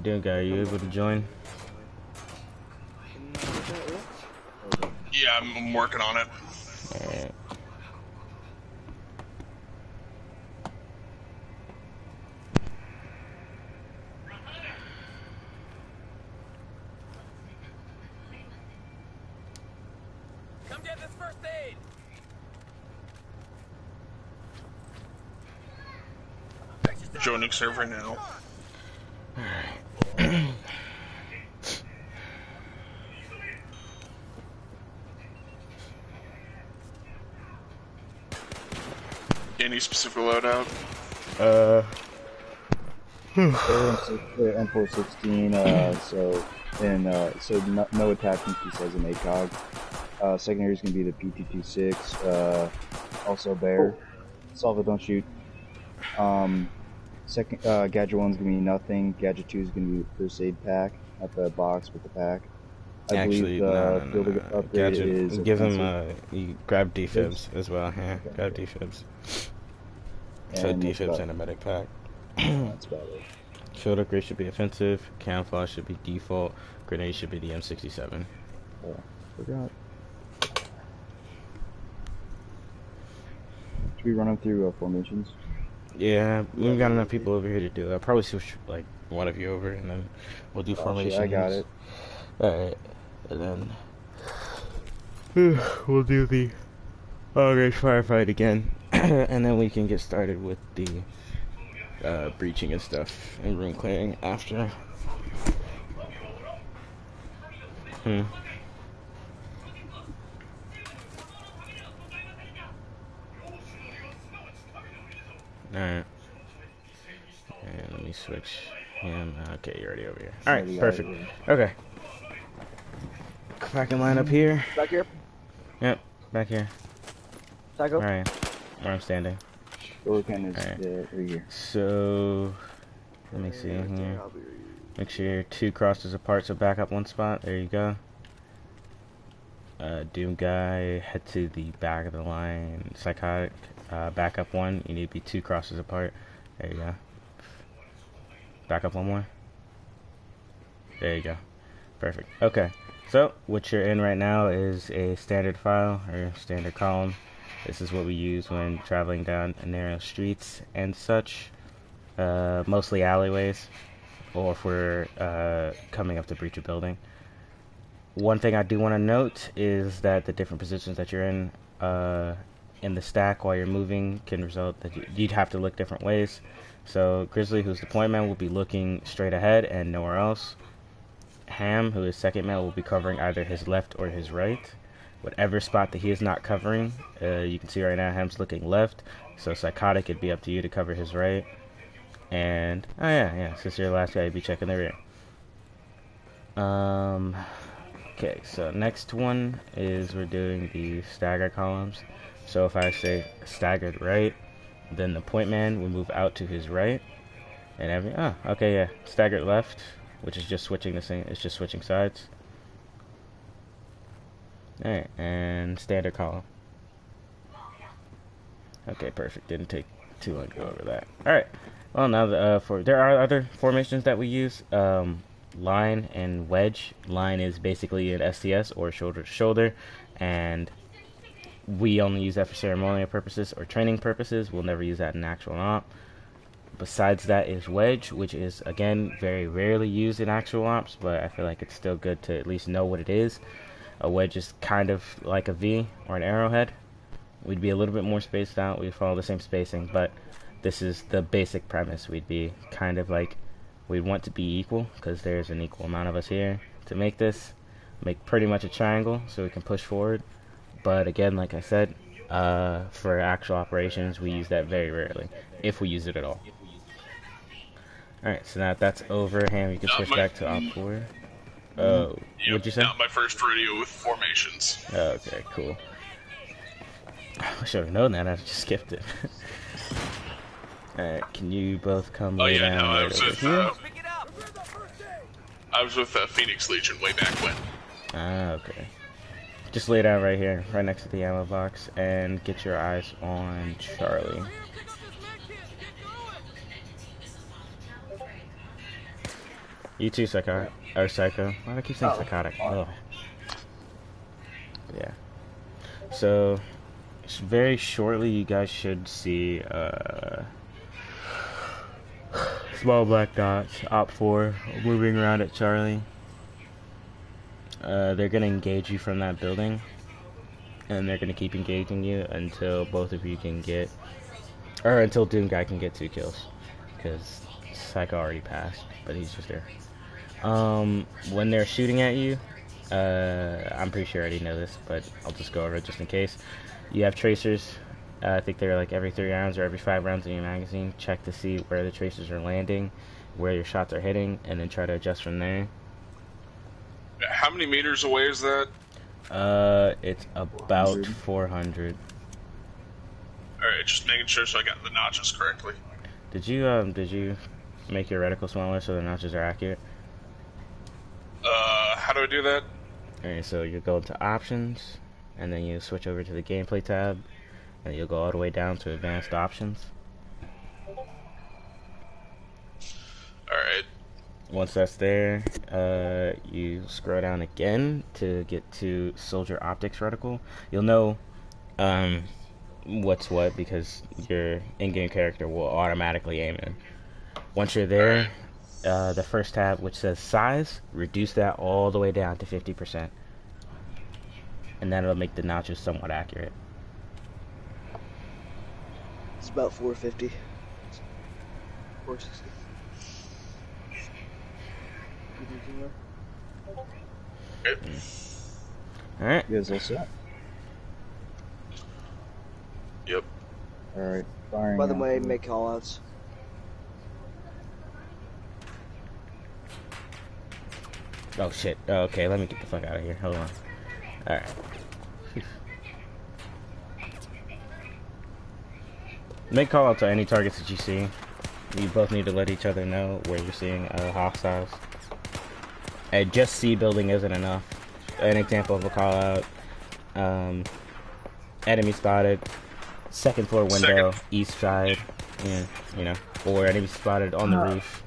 Dude, guy, are you able to join? Yeah, I'm working on it. Alright. Come get this first aid. Joining server now. Any specific loadout? M416. So no attachment piece has an ACOG. Secondary is gonna be the P226. Also bear. Salva, don't shoot. Second, gadget 1's gonna be nothing. Gadget 2 is gonna be first aid pack, not the box, but the pack. I believe the field upgrade Gadget, is give him offensive. you grab defibs as well. Yeah, okay. Grab defibs. So And defibs and a medic pack. That's about it. Field upgrade should be offensive. Camouflage should be default. Grenade should be the M67. Oh, forgot. Should we run them through formations? Yeah, we've got enough people over here to do it. I'll probably switch like one of you over, and then we'll do formations. Shit, I got it. Alright, and then we'll do the long-range firefight again, and then we can get started with the breaching and stuff and room clearing after. Alright. And let me switch him. Okay, you're already over here. Alright, perfect. Okay. Back in line up here. Back here? Yep, back here. Psycho? Alright, where I'm standing. Door cannon is Alright. right here. So, let me see in here. Make sure you're 2 crosses apart, so back up 1 spot. There you go. Doom guy, head to the back of the line. Psychotic, back up 1. You need to be 2 crosses apart. There you go. Back up 1 more. There you go. Perfect. Okay. So, what you're in right now is a standard file, or standard column. This is what we use when traveling down narrow streets and such. Mostly alleyways, or if we're coming up to breach a building. One thing I do want to note is that the different positions that you're in the stack while you're moving can result that you'd have to look different ways. So Grizzly, who's the point man, will be looking straight ahead and nowhere else. Ham, who is second man, will be covering either his left or his right. Whatever spot that he is not covering, you can see right now Ham's looking left. So Psychotic, it'd be up to you to cover his right. And, oh yeah, since you're the last guy, you'd be checking the rear. Okay, so next one is we're doing the stagger columns. So if I say staggered right, then the point man will move out to his right. And staggered left, which is just switching it's just switching sides. Alright, and standard column. Okay, perfect. Didn't take too long to go over that. Alright. Well, now there are other formations that we use. Line and wedge. Line is basically an STS, or shoulder to shoulder, and we only use that for ceremonial purposes or training purposes. We'll never use that in actual op. Besides that is wedge, which is again very rarely used in actual ops, but I feel like it's still good to at least know what it is. A wedge is kind of like a V or an arrowhead. We'd be a little bit more spaced out. We'd follow the same spacing, but this is the basic premise. We'd be kind of like, we'd want to be equal, because there's an equal amount of us here to make this. Make pretty much a triangle so we can push forward. But again, like I said, for actual operations, we use that very rarely, if we use it at all. Alright, so now that's over, Ham, you can switch back to Op 4. Oh, what'd you say? Not my first rodeo with formations. Oh, okay, cool. I should have known that, I just skipped it. Alright, can you both come lay down right over here? I was with Phoenix Legion way back when. Ah, okay. Just lay down right here, right next to the ammo box, and get your eyes on Charlie. You too, Psychotic. Or Psycho. Why do I keep saying Psychotic? Oh. Yeah. So, very shortly, you guys should see small black dots, Op 4, moving around at Charlie. They're going to engage you from that building, and they're going to keep engaging you until both of you can get, or until Doom Guy can get 2 kills, because Psycho already passed, but he's just there. When they're shooting at you, I'm pretty sure I already know this, but I'll just go over it just in case. You have tracers. I think they're like every 3 rounds or every 5 rounds in your magazine. Check to see where the tracers are landing, where your shots are hitting, and then try to adjust from there. How many meters away is that? It's about 400. Alright, just making sure so I got the notches correctly. Did you make your reticle smaller so the notches are accurate? How do I do that? Alright, so you go into options, and then you switch over to the gameplay tab, and you'll go all the way down to advanced options. Alright. Once that's there, you scroll down again to get to Soldier Optics Reticle. You'll know what's what because your in-game character will automatically aim in. Once you're there, the first tab which says size, reduce that all the way down to 50%. And that'll make the notches somewhat accurate. It's about 450. 460. Alright. You guys all set? Yep. Alright, firing. By the now. way, make callouts. Oh shit. Oh, okay, let me get the fuck out of here. Hold on. Alright. Make call out to any targets that you see. You both need to let each other know where you're seeing hostiles. And just see building isn't enough. An example of a call out. Enemy spotted. 2nd floor window, east side. Yeah, you know. Or enemy spotted on the roof.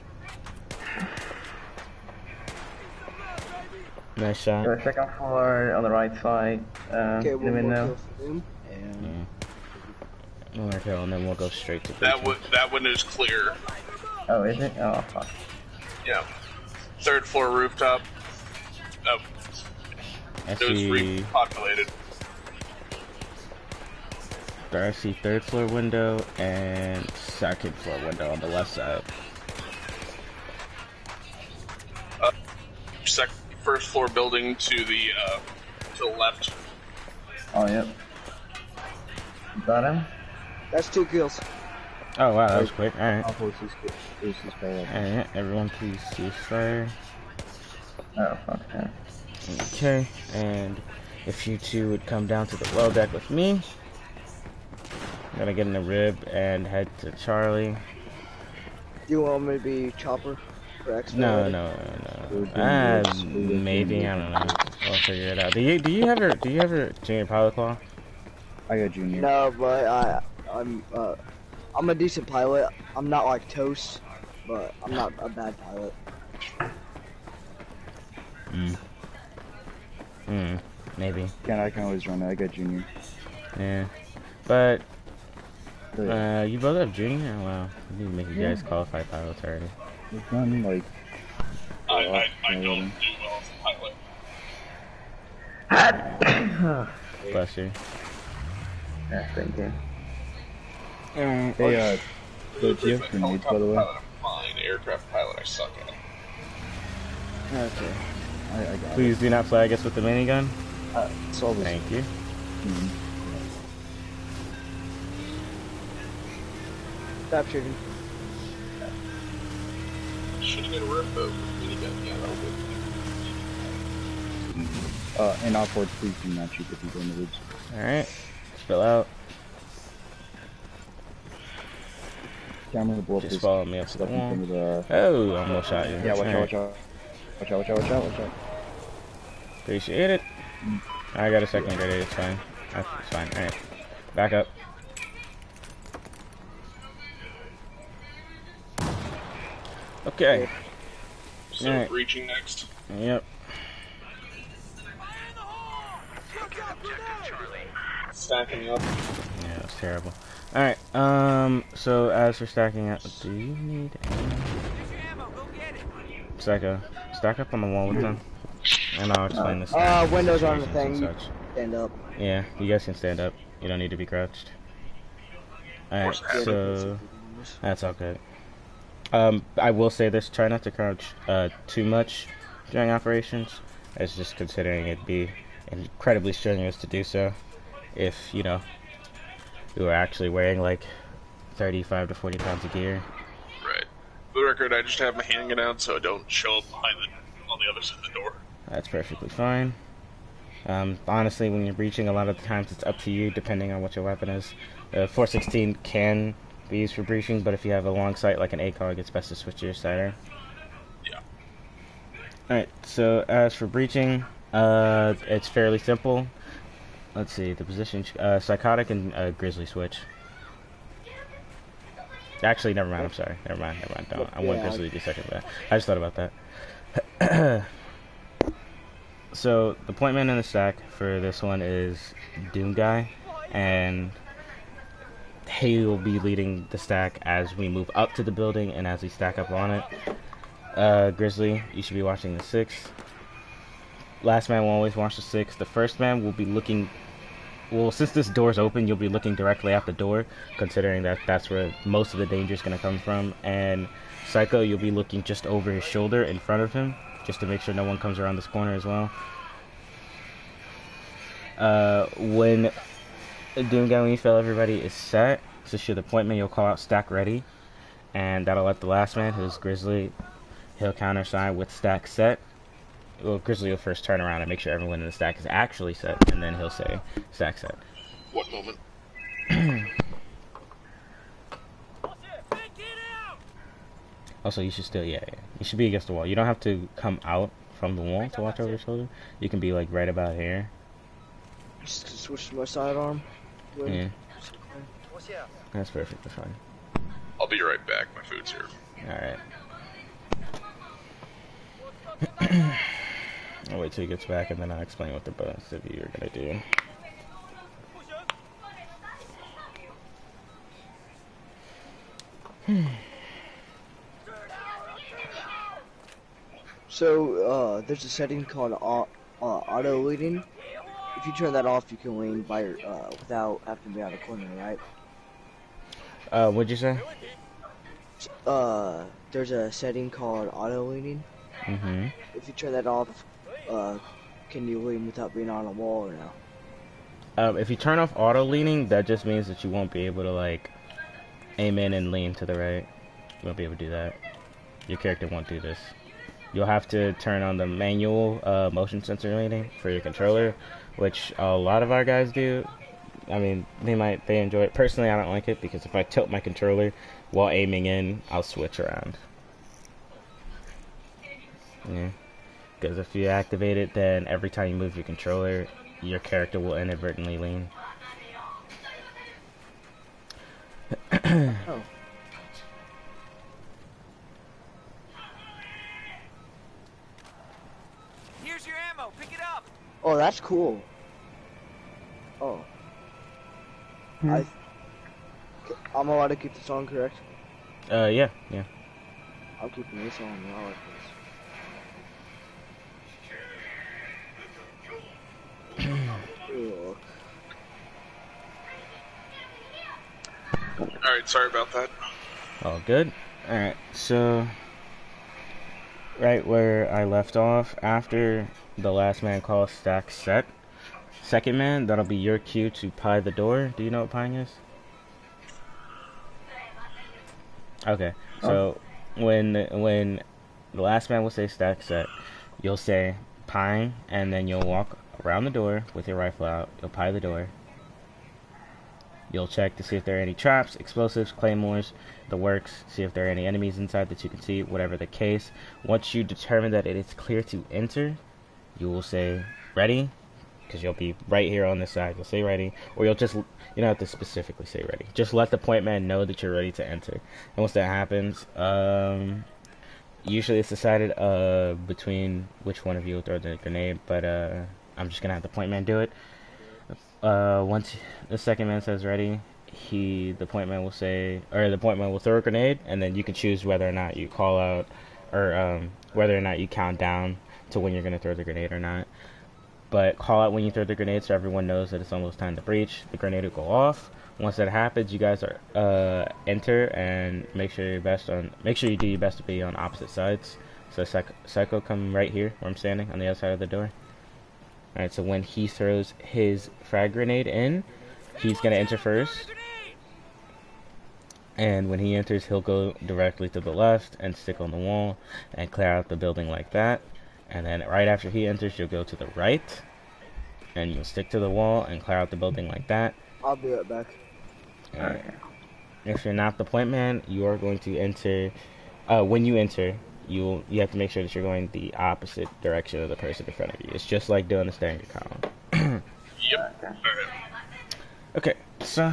Nice shot. So 2nd floor on the right side. Okay, in the one more window. kill for him. And Okay, and then we'll go straight to That window's clear. Oh, is it? Oh, fuck. Yeah. 3rd floor rooftop. Oh, I it was see. repopulated. I see 3rd floor window and 2nd floor window on the left side. 1st floor building to the left. Oh, yep. Got him? that's 2 kills. Oh wow, that was quick. Alright. I'll post this guy up. Alright, everyone please cease fire. Oh, fuck. Yeah. Okay, and if you two would come down to the well deck with me. I'm gonna get in the rib and head to Charlie. Do you want me to be chopper for X? No. Maybe, I don't know. I'll figure it out. Do you have your junior pilot claw? I got junior. No, but I'm a decent pilot. I'm not like Toast, but I'm not a bad pilot. Maybe. I can always run it. I got junior. Yeah. But But you both have junior? Oh, wow. We need to make you guys qualified pilots already. we've done like I don't do well as a pilot. Bless you. Yeah, thank you. Hey, do you have grenades, by the way? Pilot, I'm fine. Aircraft pilot, I suck at. Okay. I got it. Please do not flag us with the minigun. It's all this. Thank you. Stop shooting. Should have got a rip though. Minigun, yeah, that'll do. And off board, please do not shoot the people in the woods. Alright. Spill out. Camera blow up Just this follow me up to the stuff in wall. front of the... Oh, almost shot you. Yeah, watch Alright. out. Watch out, watch out, watch out, watch out. Appreciate it. I got a second grenade, it's fine. That's fine. Alright. Back up. Okay. So Alright. breaching next. Yep. Stacking up. Yeah, that's terrible. Alright, so as for stacking up, do you need any? Psycho, stack up on the wall with them. And I'll explain this. Windows on the and thing. such. Stand up. Yeah, you guys can stand up. You don't need to be crouched. Alright, so that's all good. I will say this, try not to crouch too much during operations. It's just considering it'd be incredibly strenuous to do so if, you know, we were actually wearing like 35 to 40 pounds of gear. Right. For the record, I just have my hand out so I don't show up behind on the other side of the door. That's perfectly fine. Honestly, when you're breaching, a lot of the times it's up to you, depending on what your weapon is. 416 can be used for breaching, but if you have a long sight like an ACOG, it's best to switch to your sighter. Yeah. Alright, so as for breaching, it's fairly simple. Let's see, the position, psychotic and grizzly switch. Actually, never mind, I'm sorry. Never mind. Don't. I want grizzly to be second, but I just thought about that. So, the point man in the stack for this one is Doom Guy, and he will be leading the stack as we move up to the building and as we stack up on it. Grizzly, you should be watching the 6. Last man will always watch the 6. The first man will be looking... Well, since this door's open, you'll be looking directly at the door, considering that that's where most of the danger is going to come from. And Psycho, you'll be looking just over his shoulder in front of him, just to make sure no one comes around this corner as well. When Doom Guy, when you feel everybody is set, so should the point man, you'll call out stack ready, and that'll let the last man, who's Grizzly, he'll countersign with stack set. Well, Grizzly will first turn around and make sure everyone in the stack is actually set, and then he'll say stack set. What moment? Also, you should still, yeah, you should be against the wall. You don't have to come out from the wall to watch over your shoulder. You can be like right about here. Just switch to my sidearm. Yeah. That's perfectly fine. I'll be right back. My food's here. Alright. I'll wait till he gets back and then I'll explain what the bonus of you are gonna do. So, there's a setting called auto leading. If you turn that off, you can lean by your, without having to be out of the corner, right? What'd you say? There's a setting called auto leaning. Mm-hmm. If you turn that off, can you lean without being on a wall or no? If you turn off auto leaning, that just means that you won't be able to like aim in and lean to the right. You won't be able to do that. Your character won't do this. You'll have to turn on the manual motion sensor leaning for your controller, which a lot of our guys do. I mean, they enjoy it. Personally, I don't like it because if I tilt my controller while aiming in, I'll switch around. Yeah. Because if you activate it, then every time you move your controller, your character will inadvertently lean. Oh. Here's your ammo. Pick it up. Oh, that's cool. Oh. I'm allowed to keep this on, correct? Yeah. I'm keeping this on. I like this. Ugh. Alright, sorry about that. All good. Alright, so right where I left off, after the last man calls stack set, second man, that'll be your cue to pie the door. Do you know what pieing is? Okay, so when the last man will say stack set, you'll say pieing, and then you'll walk around the door with your rifle out. You'll pie the door. You'll check to see if there are any traps, explosives, claymores, the works, see if there are any enemies inside that you can see, whatever the case. Once you determine that it is clear to enter, you will say, ready, because you'll be right here on this side. You'll say ready, or you'll just, you don't have to specifically say ready. Just let the point man know that you're ready to enter. And once that happens, usually it's decided between which one of you will throw the grenade, but I'm just going to have the point man do it. Once the second man says ready, the point man will say, or the point man will throw a grenade, and then you can choose whether or not you call out, or whether or not you count down to when you're going to throw the grenade or not. But call out when you throw the grenade so everyone knows that it's almost time to breach. The grenade will go off. Once that happens, you guys are enter and make sure you do your best to be on opposite sides. So Psycho, come right here where I'm standing on the other side of the door. Alright, so when he throws his frag grenade in, he's gonna enter first. And when he enters, he'll go directly to the left and stick on the wall and clear out the building like that. And then right after he enters, you'll go to the right and you'll stick to the wall and clear out the building like that. I'll be right back. Alright. If you're not the point man, you are going to enter. When you enter, you have to make sure that you're going the opposite direction of the person in front of you. It's just like doing a Stagger Column. Yep. Okay, so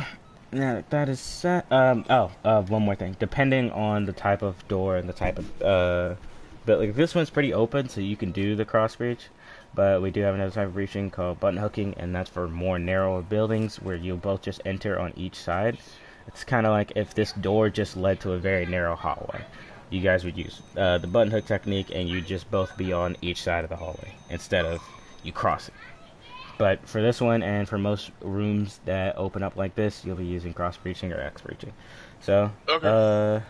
now that is set. One more thing. Depending on the type of door and the type of but like this one's pretty open, so you can do the cross breach. But we do have another type of breaching called button hooking, and that's for more narrow buildings where you'll both just enter on each side. It's kind of like if this door just led to a very narrow hallway. You guys would use the button hook technique, and you just both be on each side of the hallway instead of you crossing. But for this one, and for most rooms that open up like this, you'll be using cross breaching or X breaching. So, Okay.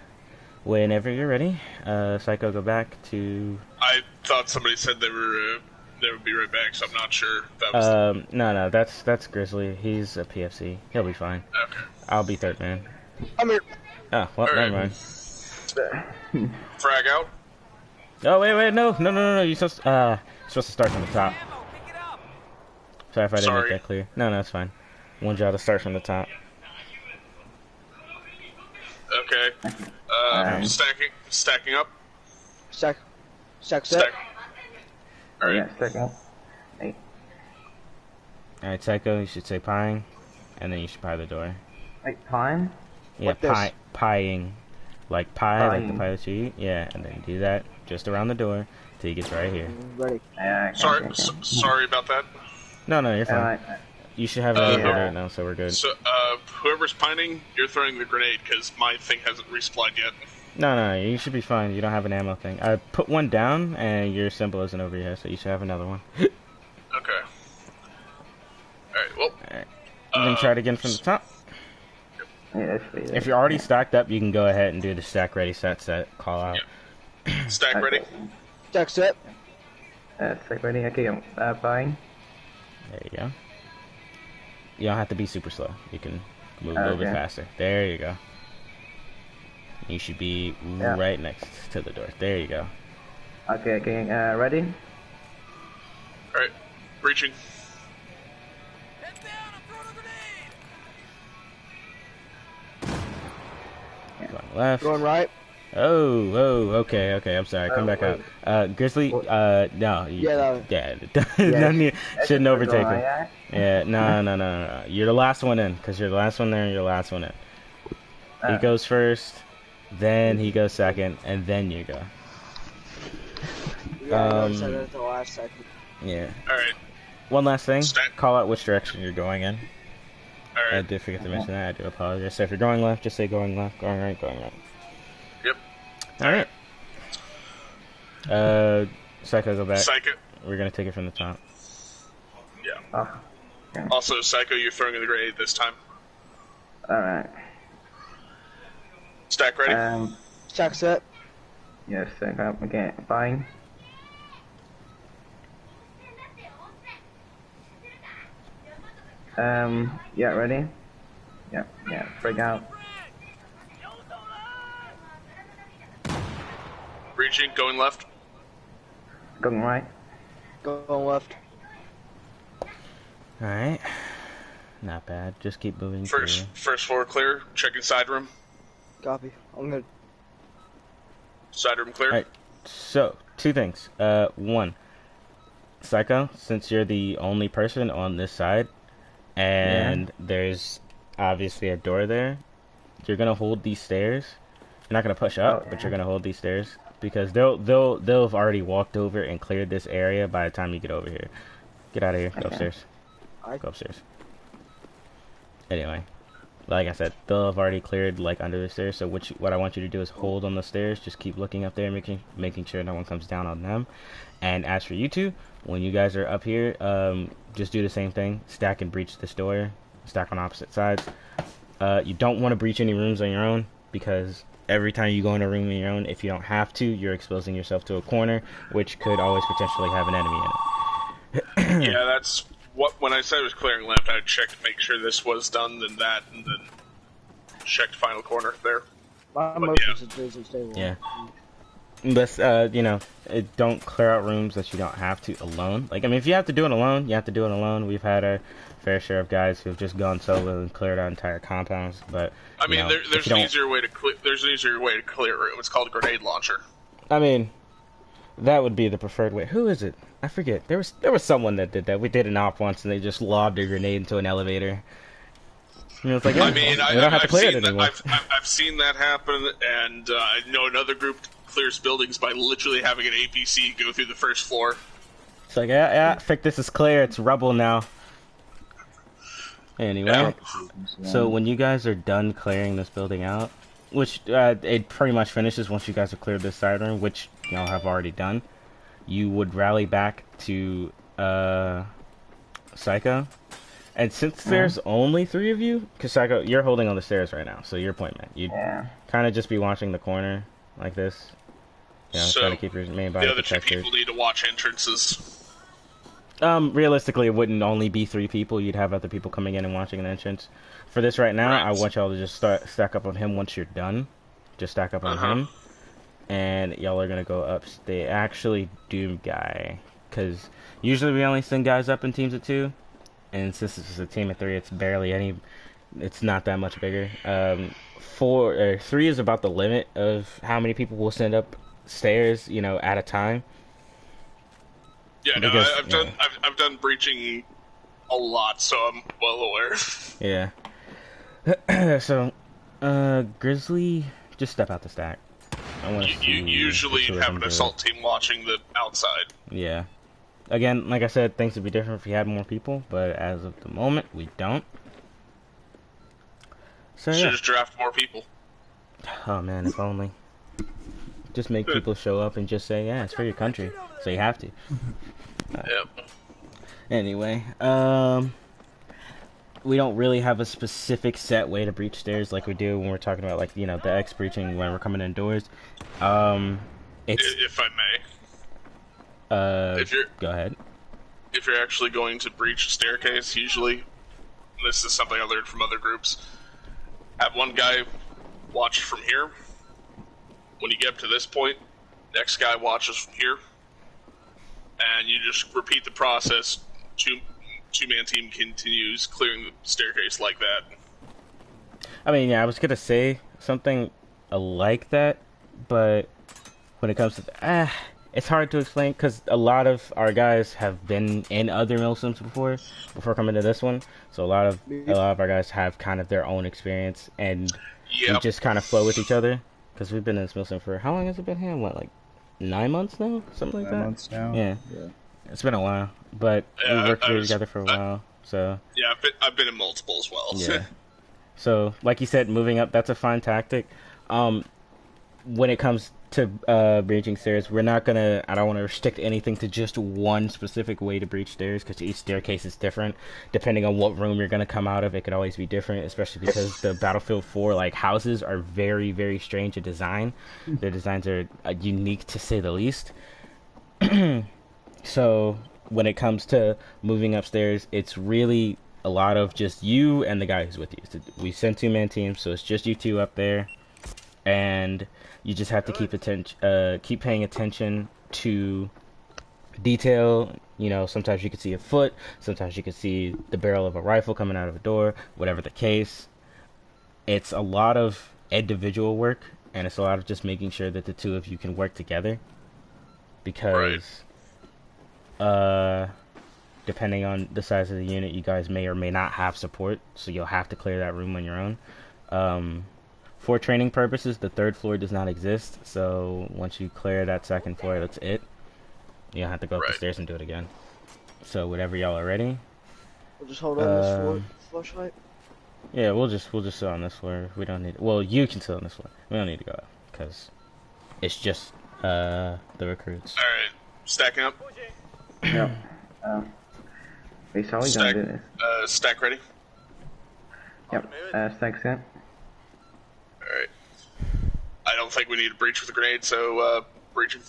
Whenever you're ready, Psycho, go back to. I thought somebody said they would be right back, so I'm not sure if that was. No, that's Grizzly. He's a PFC. He'll be fine. Okay. I'll be third man. I'm here. Oh, well, All right. never mind. Frag out. Oh, wait, no. You're supposed to start from the top. Ammo, pick it up. Sorry if I didn't Sorry. make that clear. No, it's fine. Want y'all to start from the top. Okay. Stacking up. Stack set. Stack. All right. Yeah, stick up. Hey. Alright, Psycho, you should say pieing, and then you should pie the door. Like time? Yeah, Like this. pieing. Like pie, like the Pieing. pie that you eat. Yeah, and then do that just around the door till he gets right here. Ready. Yeah, Sorry about that. No, you're fine. Alright. You should have another yeah. grenade now, so we're good. So, whoever's pining, you're throwing the grenade because my thing hasn't resupplied yet. No, you should be fine. You don't have an ammo thing. I put one down, and your symbol isn't over here, so you should have another one. Okay. Alright, well. Alright. You can try it again from the top. Yeah, that's pretty If you're already stacked up, you can go ahead and do the stack ready, set, call out. Stack ready. Stack set. Stick ready. Okay, I'm buying. There you go. You don't have to be super slow. You can move a little bit Okay. faster. There you go. You should be Yeah. right next to the door. There you go. Okay, ready? Alright. Breaching. Head down, I'm throwing a grenade. Going left. Going right. Oh, okay. I'm sorry. Come back wait. up. Grizzly, no. Yeah, None of you shouldn't overtake him. Yeah. Yeah, no. You're the last one in, because you're the last one there and you're the last one in. He goes first, then he goes second, and then you go. Yeah, I said it at the last second. Yeah. Alright. One last thing. Stack. Call out which direction you're going in. I Alright. did forget to mention that. I do apologize. So if you're going left, just say going left, going right, going right. Yep. Alright. Psycho, go back. Psycho. We're gonna take it from the top. Yeah. Oh. Also, Psycho, you're throwing the grenade this time. Alright. Stack ready. Stack set. Yeah, stick up. Okay, buying. Yeah, ready? Yeah, freak out. Breaching. Going left. Going right. Going left. Alright. Not bad. Just keep moving First through. first floor clear. Checking side room. Copy. I'm good. Side room clear. Alright, so, two things. One, Psycho, since you're the only person on this side, and there's obviously a door there, you're gonna hold these stairs. You're not gonna push up, but you're gonna hold these stairs because they'll have already walked over and cleared this area by the time you get over here. Get out of here. Go upstairs. Alright. Go upstairs. Anyway, like I said, they'll have already cleared like under the stairs. So what I want you to do is hold on the stairs. Just keep looking up there, making sure no one comes down on them. And as for you two, when you guys are up here, just do the same thing. Stack and breach this door. Stack on opposite sides. You don't want to breach any rooms on your own because every time you go in a room on your own, if you don't have to, you're exposing yourself to a corner, which could always potentially have an enemy in it. Yeah, that's what. When I said it was clearing left, I checked to make sure this was done, then that, and then checked final corner there. My But motion yeah. situation stable. Yeah. But, you know, don't clear out rooms that you don't have to alone. Like, I mean, if you have to do it alone, you have to do it alone. We've had our fair share of guys who've just gone solo and cleared out entire compounds. But I mean, you know, there's an easier way to clear. There's an easier way to clear a room. It's called a grenade launcher. I mean, that would be the preferred way. Who is it? I forget. There was someone that did that. We did an op once, and they just lobbed a grenade into an elevator. You know, it's like, yeah, I mean, we don't have to I've clear seen it anymore. I've seen that happen, and I know another group clears buildings by literally having an APC go through the first floor. It's like, yeah, I think this is clear. It's rubble now. Anyway, Yeah. so when you guys are done clearing this building out, which it pretty much finishes once you guys have cleared this side room, which y'all have already done, you would rally back to Psycho. And since there's only 3 of you, because Psycho, you're holding on the stairs right now, so you're point man. You'd kind of just be watching the corner like this. Yeah, So, trying to keep your main body The other 2 protected. people need to watch entrances. Realistically, it wouldn't only be 3 people. You'd have other people coming in and watching an entrance. For this right now, I Right. want y'all to just stack up on him once you're done. Just stack up on him. And y'all are going to go up. They actually Doom guy. Because usually we only send guys up in teams of 2. And since this is a team of 3, it's barely any... It's not that much bigger. 3 is about the limit of how many people we'll send up stairs, you know, at a time. Yeah, no, Because, I've done breaching a lot, so I'm well aware. Yeah. So, Grizzly, just step out the stack. I want to You usually have an assault team watching the outside. Yeah. Again, like I said, things would be different if we had more people, but as of the moment, we don't. So Should yeah. just draft more people. Oh man, if only. Just make people show up and just say, yeah, it's for your country, so you have to. Yep. Anyway, we don't really have a specific set way to breach stairs like we do when we're talking about, like, you know, the X breaching when we're coming indoors. It's If I may. If you're go ahead. if you're actually going to breach a staircase, usually, this is something I learned from other groups, have one guy watch from here. When you get up to this point, next guy watches from here, and you just repeat the process. Two-man team continues clearing the staircase like that. I mean, yeah, I was gonna say something like that, but when it comes to it's hard to explain because a lot of our guys have been in other milsims before coming to this one, so a lot of our guys have kind of their own experience, and we Yep. just kind of flow with each other because we've been in this milsim for how long has it been here? What, like 9 months now, something like 9 that. months now. Yeah. Yeah. It's been a while, but Yeah, we worked I was- together for a while, so. Yeah, I've been in multiple as well. Yeah. So, like you said, moving up, that's a fine tactic. When it comes to breaching stairs, we're not gonna, I don't want to restrict anything to just one specific way to breach stairs, because each staircase is different. Depending on what room you're gonna come out of, it could always be different, especially because the Battlefield 4, like, houses are very, very strange in design. Their designs are unique, to say the least. So, when it comes to moving upstairs, it's really a lot of just you and the guy who's with you. So we send 2-man teams, so it's just you 2 up there, and you just have to keep paying attention to detail, You know, sometimes you can see a foot, sometimes you can see the barrel of a rifle coming out of a door, whatever the case. It's a lot of individual work, and it's a lot of just making sure that the two of you can work together. Because, depending on the size of the unit, you guys may or may not have support, so you'll have to clear that room on your own. For training purposes, the third floor does not exist, so once you clear that second floor, that's it. You don't have to go up the stairs and do it again. So whatever y'all are ready. We'll just hold on this floor, flashlight. Yeah, we'll just sit on this floor. We don't need. Well, you can sit on this floor. We don't need to go up because it's just the recruits. All right, stacking up. Yep. Wait, so we gonna do this? Stack ready. Yep. Stack set. All right. I don't think we need to breach with a grenade, so breaching.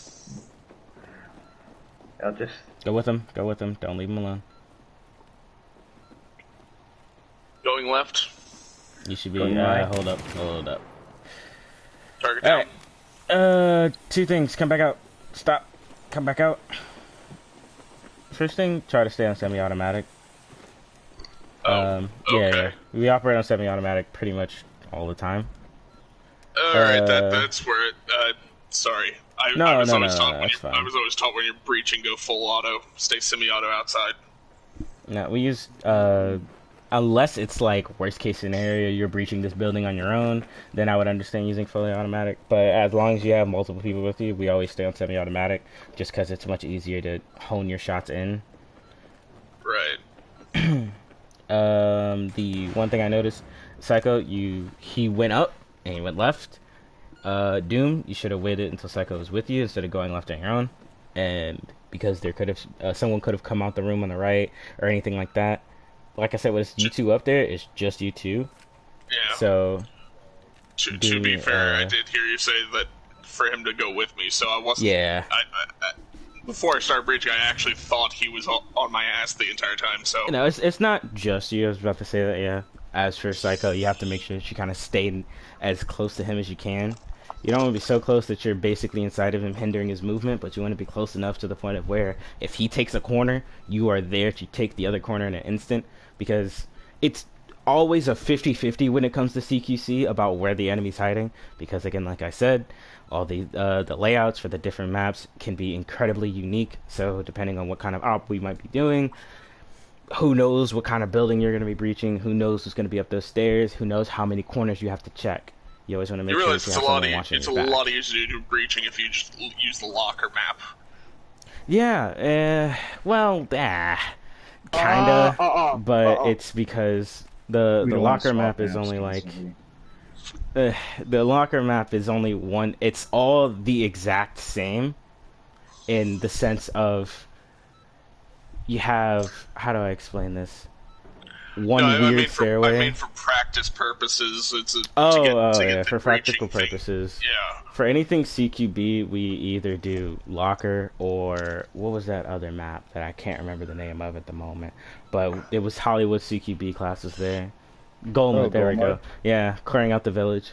I'll just Go with him. Go with him. Don't leave him alone. Going left. You should be. Going right. Hold up. Hold up. Target All down. right. Two things. Come back out. Stop. Come back out. First thing, try to stay on semi-automatic. Okay. Yeah. We operate on semi-automatic pretty much all the time. Alright, that's where it, sorry. I was always taught when you're breaching, go full auto, stay semi-auto outside. No, we use, unless it's like worst case scenario, you're breaching this building on your own, then I would understand using fully automatic. But as long as you have multiple people with you, we always stay on semi-automatic, just because it's much easier to hone your shots in. Right. The one thing I noticed, Psycho, he went up and he went left. Doom, you should have waited until Psycho was with you instead of going left on your own. And because there could have someone could have come out the room on the right or anything like that. Like I said, with you two up there, it's just you two. Yeah. So to be fair, I did hear you say that for him to go with me, so I wasn't. Yeah. Before I started breaching, I actually thought he was on my ass the entire time. So no, it's not just you. I was about to say that. Yeah. As for Psycho, you have to make sure that you kind of stay as close to him as you can. You don't want to be so close that you're basically inside of him, hindering his movement, but you want to be close enough to the point of where if he takes a corner, you are there to take the other corner in an instant, because it's always a 50-50 when it comes to CQC about where the enemy's hiding, because again, like I said, all the layouts for the different maps can be incredibly unique, so depending on what kind of op we might be doing, who knows what kind of building you're going to be breaching, who knows who's going to be up those stairs, who knows how many corners you have to check. You always want to make sure realize you have someone watching it's your back. a lot easier to do breaching if you just use the locker map. Yeah, kinda, but it's because the locker map is only like the locker map is only one. It's all the exact same in the sense of you have, how do I explain this? Weird stairway. I mean, for practice purposes, it's for practical purposes. Yeah. For anything CQB, we either do locker or what was that other map that I can't remember the name of at the moment, but it was Hollywood CQB classes there. Golmud, there we go. Yeah, clearing out the village.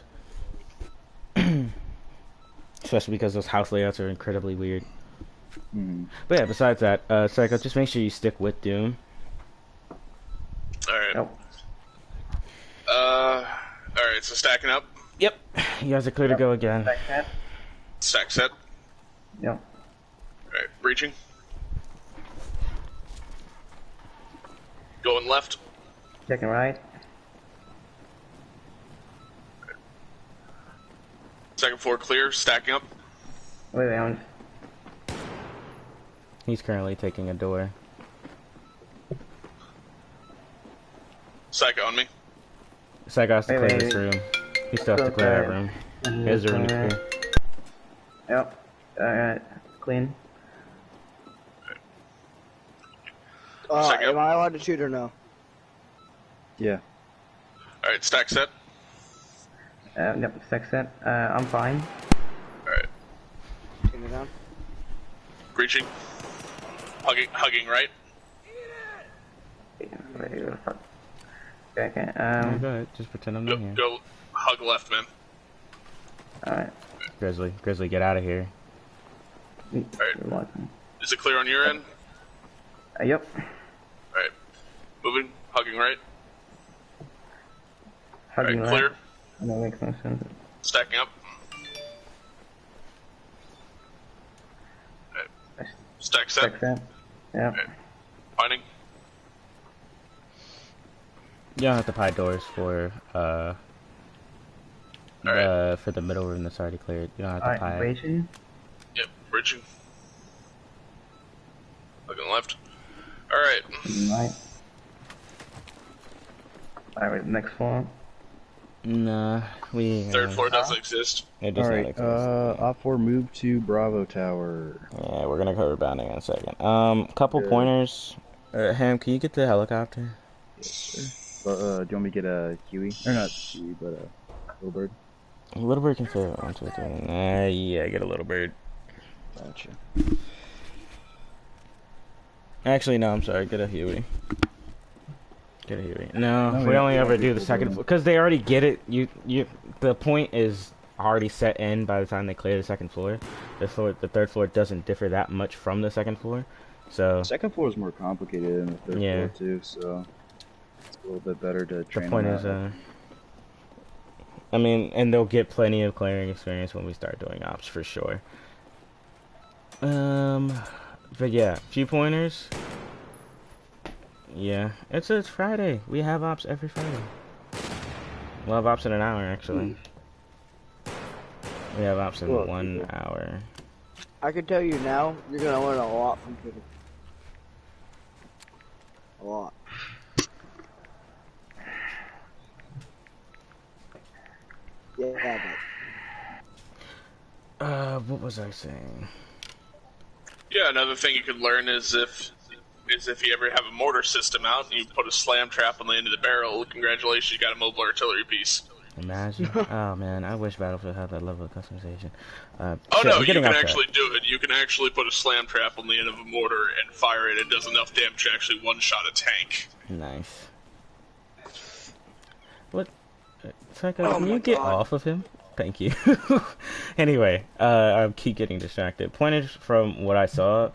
Especially because those house layouts are incredibly weird. But yeah, besides that, Psycho, just make sure you stick with Doom. Alright. Nope. Alright, so stacking up. Yep. You guys are clear to go again. Stack set. Stack set. Yep. Alright, breaching. Going left. Checking right. Second floor clear, stacking up. Wait, I'm... He's currently taking a door. Psycho on me. Psycho has to clear this room. He still has to clear that room. Here's the room to clear. Yep. Alright. Clean. Am I allowed to shoot or no? Yeah. Alright, stack set. Yep, stack set. I'm fine. Alright. Turn it down. Breaching. Hugging right. Wait, fuck. Okay, Go ahead. Just pretend I'm not here. Go hug left, man. Alright. Grizzly, get out of here. Alright. Is it clear on your end? Yep. Alright. Moving, hugging right. Hugging Alright, clear. right. That makes no sense. Stacking up. Alright. Stack set. Check that. Yeah. Alright. Finding. You don't have to pie doors for for the middle room that's already cleared. You don't have to Alright, pie. waiting. Yep, bridging. Looking left. Alright. Right. Alright, next floor. Nah, we. Third floor doesn't exist. It does not Alright, exist. Op 4 move to Bravo Tower. Yeah, we're gonna cover bounding in a second. Couple Good. pointers. Ham, can you get the helicopter? Yes, sir. Do you want me to get a Huey? Or not Huey, but a Little Bird? A little bird can fit onto it. Yeah, get a little bird. Gotcha. Actually, no, I'm sorry. Get a Huey. Get a Huey. No, No, we yeah, only yeah, ever do the people second do. floor because they already get it. The point is already set in by the time they clear the second floor. The third floor doesn't differ that much from the second floor, so Second floor is more complicated than the third Yeah. floor too, so it's a little bit better to the train point on is, that. I mean, and they'll get plenty of clearing experience when we start doing ops for sure. But yeah, few pointers. Yeah, it's Friday. We have ops every Friday. We'll have ops in an hour, actually. We have ops in Cool. 1 hour. I can tell you now, you're gonna learn a lot from Twitter. A lot. Yeah, What was I saying? Yeah, another thing you could learn is if you ever have a mortar system out and you put a slam trap on the end of the barrel, congratulations, you got a mobile artillery piece. Imagine. Oh man, I wish Battlefield had that level of customization. Oh shit, no, I'm you getting can off track. actually do it. You can actually put a slam trap on the end of a mortar and fire it. It does enough damage to actually one-shot a tank. Nice. What? Psycho, Oh can my you get God. off of him? Thank you. Anyway, I keep getting distracted. Pointers from what I saw.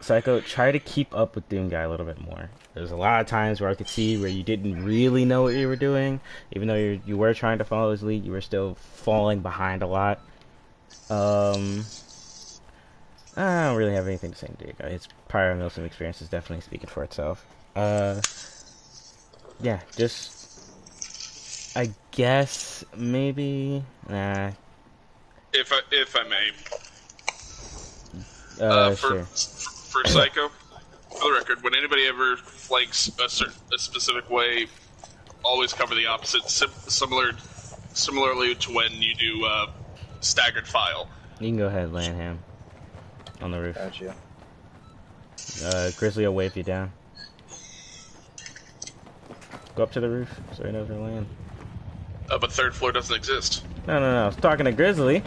Psycho, try to keep up with Doom Guy a little bit more. There's a lot of times where I could see where you didn't really know what you were doing. Even though you were trying to follow his lead, you were still falling behind a lot. I don't really have anything to say to Doom Guy. His prior Milsim experience is definitely speaking for itself. Yeah, just... I guess, maybe... Nah. If I may, Sure. for Psycho, for the record, when anybody ever flanks a specific way, always cover the opposite. Similarly to when you do staggered file. You can go ahead and land him on the roof. Gotcha. Grizzly will wave you down. Go up to the roof so he knows where to land. But third floor doesn't exist. No, I was talking to Grizzly.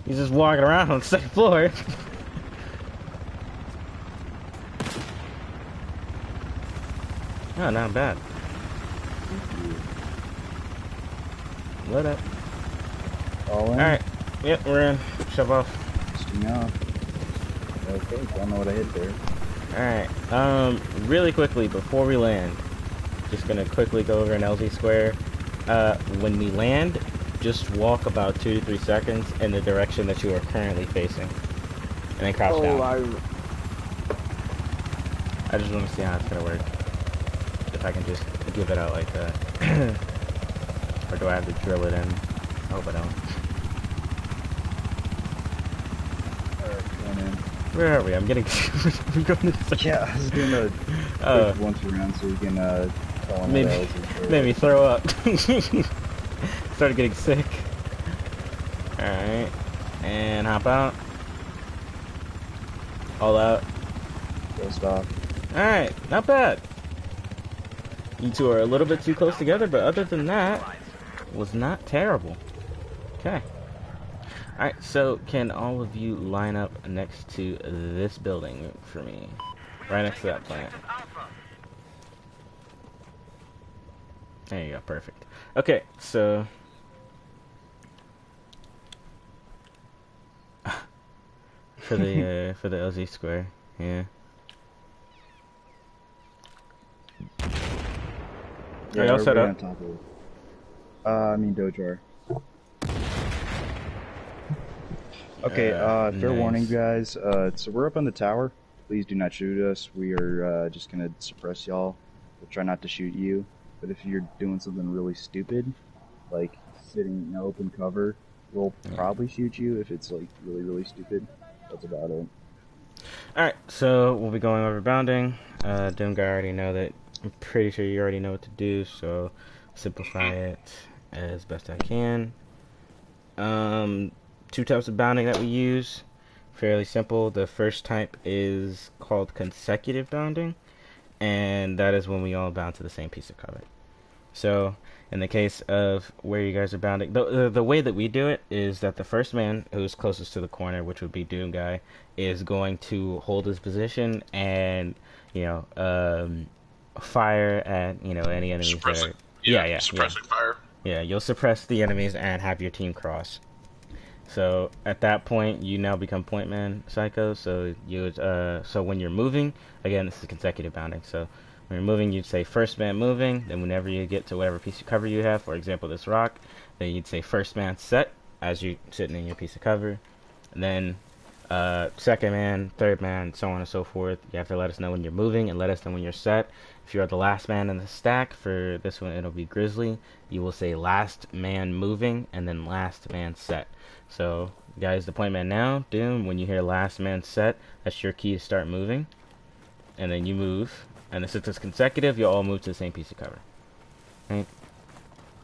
He's just walking around on the second floor. Oh, not bad. Load up. All in? Alright. Yep, we're in. Shove off. Swing off. Okay, don't know what I hit there. Alright. Really quickly, before we land, just gonna quickly go over an LZ square. When we land, just walk about 2 to 3 seconds in the direction that you are currently facing. And then crouch down. I just want to see how it's gonna work. If I can just give it out like that. Or do I have to drill it in? I hope I don't. Alright, going in. Where are we? I'm getting... I'm going to... Yeah, I was doing a quick once around so you can tell them Made what me, else is made me throw up. Started getting sick. Alright. And hop out. All out. Go stop. Alright, not bad. You two are a little bit too close together, but other than that, was not terrible. Okay. Alright, so can all of you line up next to this building for me? Right next to that plant. There you go, perfect. Okay, so... for the LZ square. Yeah. Yeah, Are y'all set right up? on top of it. I mean Dojar. Okay, fair warning, Nice. guys. So we're up on the tower. Please do not shoot us. We are just gonna suppress y'all. We'll try not to shoot you. But if you're doing something really stupid, like sitting in open cover, we'll probably shoot you if it's like really, really stupid. That's about it. Alright, so we'll be going over bounding. Doom guy already know that. I'm pretty sure you already know what to do, so simplify it as best I can. Two types of bounding that we use. Fairly simple. The first type is called consecutive bounding, and that is when we all bound to the same piece of cover. So, in the case of where you guys are bounding, the way that we do it is that the first man who's closest to the corner, which would be Doom Guy, is going to hold his position and, fire at, any enemies Suppressing. that are... Suppressing fire. Yeah, you'll suppress the enemies and have your team cross. So at that point, you now become point man Psycho. So so when you're moving, again, this is consecutive bounding. So when you're moving, you'd say first man moving. Then whenever you get to whatever piece of cover you have, for example, this rock, then you'd say first man set as you're sitting in your piece of cover. And then second man, third man, so on and so forth. You have to let us know when you're moving and let us know when you're set. If you're the last man in the stack, for this one it'll be Grizzly, you will say last man moving and then last man set. So, guys, the point man now, Doom, when you hear last man set, that's your key to start moving. And then you move. And since it's consecutive, you'll all move to the same piece of cover. Right?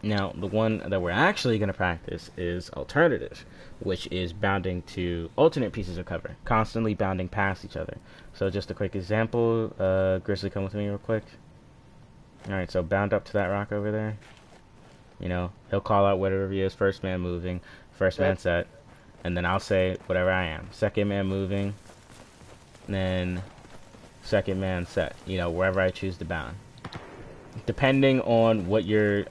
Now, the one that we're actually going to practice is alternative, which is bounding to alternate pieces of cover, constantly bounding past each other. So just a quick example, Grizzly, come with me real quick. Alright, so bound up to that rock over there. He'll call out whatever he is, first man moving, first man set, and then I'll say whatever I am. Second man moving, then second man set, wherever I choose to bound. Depending on what your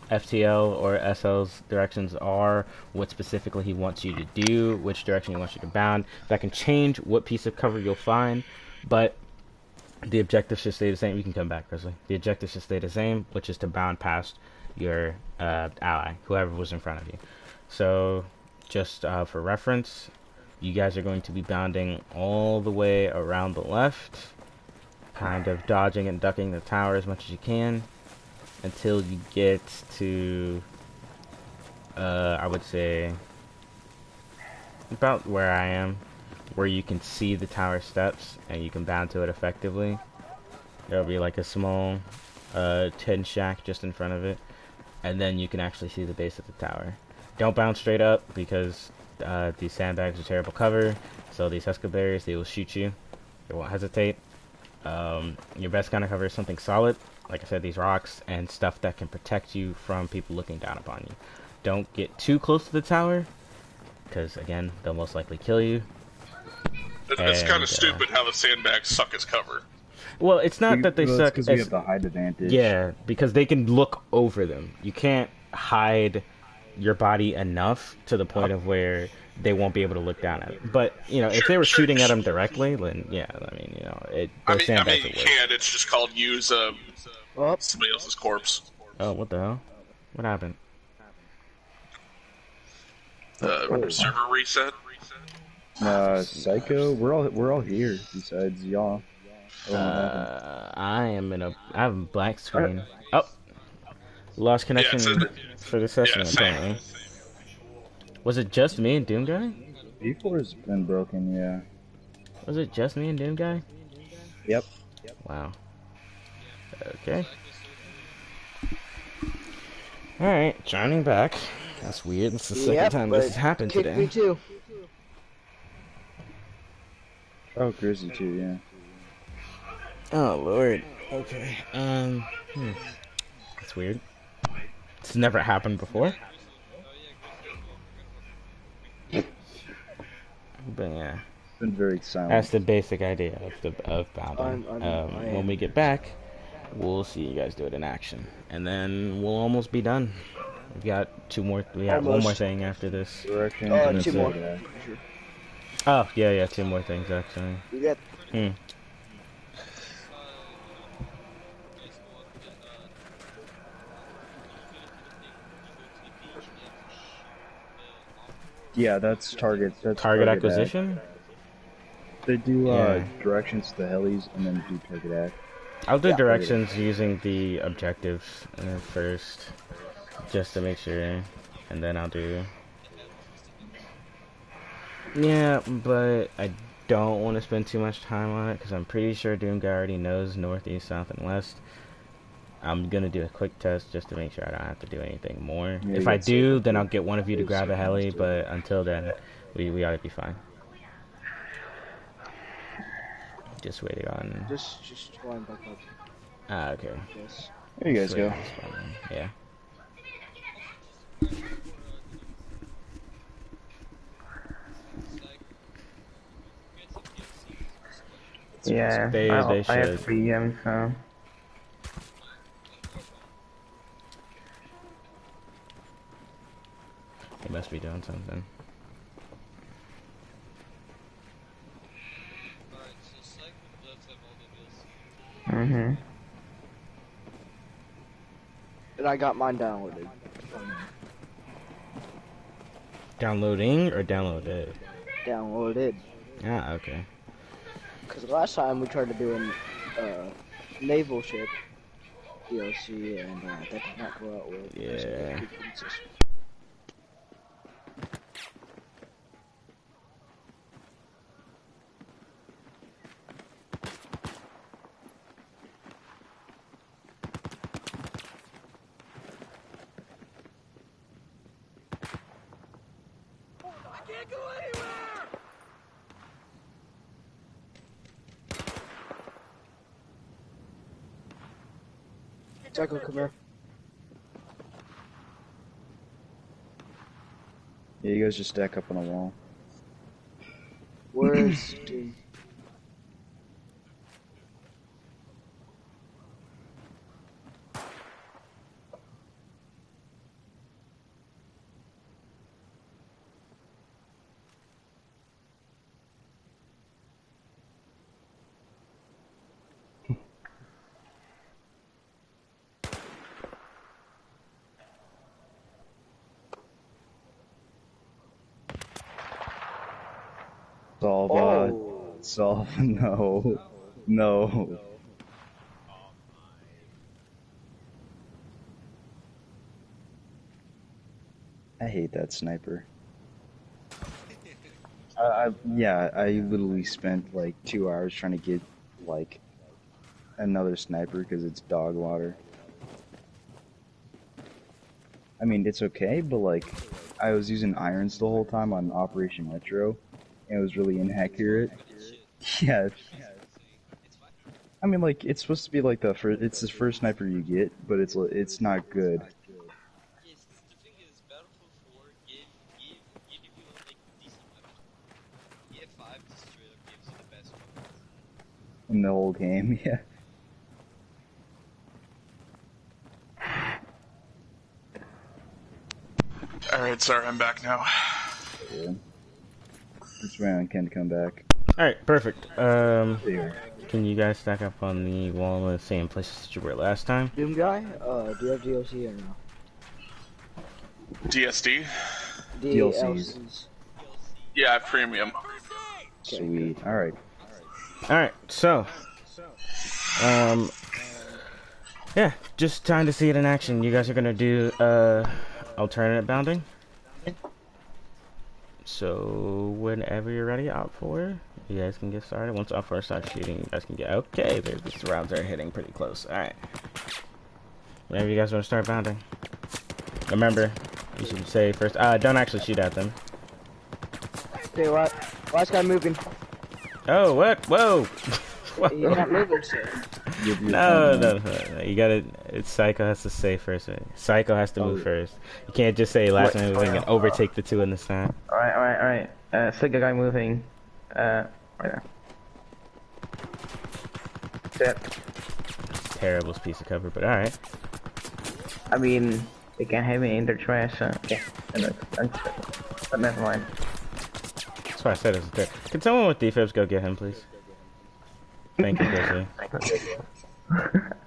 FTL or SL's directions are, what specifically he wants you to do, which direction he wants you to bound, that can change what piece of cover you'll find, but the objective should stay the same. You can come back, Grizzly. The objective should stay the same, which is to bound past your ally, whoever was in front of you. So, just for reference, you guys are going to be bounding all the way around the left, kind of dodging and ducking the tower as much as you can until you get to, I would say, about where I am, where you can see the tower steps and you can bound to it effectively. There'll be like a small tin shack just in front of it, and then you can actually see the base of the tower. Don't bound straight up because these sandbags are terrible cover, so these Husker berries, they will shoot you. They won't hesitate. Your best kind of cover is something solid, like I said, these rocks and stuff that can protect you from people looking down upon you. Don't get too close to the tower, because again, they'll most likely kill you. It's kind of stupid how the sandbags suck as cover. Well, it's not that they suck. Because we have the height advantage. Yeah, because they can look over them. You can't hide your body enough to the point of where they won't be able to look down at it. But, if they were shooting at them directly, then, yeah, I mean, sandbags you would work. can. It's just called use somebody else's corpse. Oh, what the hell? What happened? Server reset. Psycho, we're all here besides y'all. I have a black screen. Oh, lost connection for the session. Apparently. Was it just me and Doom Guy? B4's been broken, yeah. Was it just me and Doom Guy? Yep. Wow. Okay. Alright, joining back. That's weird. It's the second time this has happened today. Me too. Oh, Grizzly too, yeah. Oh, Lord. Okay. That's weird. It's never happened before. But yeah. It's been very silent. That's the basic idea of bounding. When we get back, we'll see you guys do it in action. And then we'll almost be done. We've got one more thing after this. Two more. Oh, yeah, yeah, two more things, actually. You get Hmm. Yeah, that's target. That's Target target act. acquisition? They do Yeah. directions to the helis and then do target act. I'll do Yeah. directions using the objectives first, just to make sure, and then I'll do... Yeah, but I don't want to spend too much time on it, because I'm pretty sure Doom Guy already knows north, east, south, and west. I'm gonna do a quick test just to make sure I don't have to do anything more. Yeah, If you I got do, safe. then I'll get one of you to You grab a safe heli, too. but until then, we ought to be fine. Just waiting on... just flying back up. Ah, okay. Yes. There you guys Just go. waiting on spawn. Yeah. Yeah, They I should. have 3 so. They must be doing something. Mm-hmm. And I got mine downloaded. Downloading or downloaded? Downloaded. Ah, okay. Because last time we tried to do a naval ship DLC, and that did not go out well. because of the Yeah. differences. I can't go anywhere! Reticle, come here. Yeah, you guys just stack up on a wall. Where's Doom? Solve, Oh. solve, no. No. I hate that sniper. Yeah, I literally spent like 2 hours trying to get like another sniper because it's dog water. I mean, it's okay, but like, I was using irons the whole time on Operation Metro, and it was really inaccurate. Yeah. I mean, like, it's supposed to be like it's the first sniper you get, but it's not good. Yes, the thing is, Battlefield 4 give you like decent weapons. EF5 just straight up gives you the best weapons. In the whole game, yeah. Alright, sorry, I'm back now. Yeah. Just waiting on Ken to come back. Alright, perfect. There. Can you guys stack up on the wall in the same places that you were last time? Doom guy? Do you have DLC or no? DSD? DLCs. Yeah, I have premium. Sweet. Alright. Alright, so... Yeah, just time to see it in action. You guys are gonna do, alternate bounding? So, whenever you're ready, out for, you guys can get started. Once out for starts shooting, you guys can get, okay, these rounds are hitting pretty close. Alright. Whenever you guys want to start bounding. Remember, you should say first, don't actually shoot at them. Okay, what? Last guy moving. Oh, what? Whoa! You're not moving, sir. No, you gotta, Psycho has to say first. Right? Psycho has to move first. You can't just say last man moving and overtake the two in the stand. Alright. Stagger guy moving. Right there. Set. Terrible piece of cover, but alright. I mean, they can't have me in their trash, yeah. But never mind. That's why I said it's a Can someone with defibs go get him, please? Thank you, Grizzly.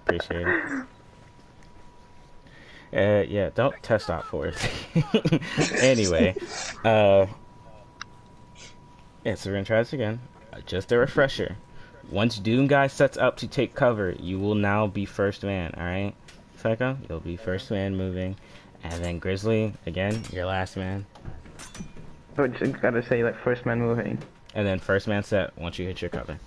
Appreciate it. Yeah, don't test out for it. Anyway, yeah, so we're gonna try this again. Just a refresher. Once Doom Guy sets up to take cover, you will now be first man, alright? Psycho, you'll be first man moving. And then Grizzly, again, you're last man. But you gotta say like first man moving. And then first man set once you hit your cover.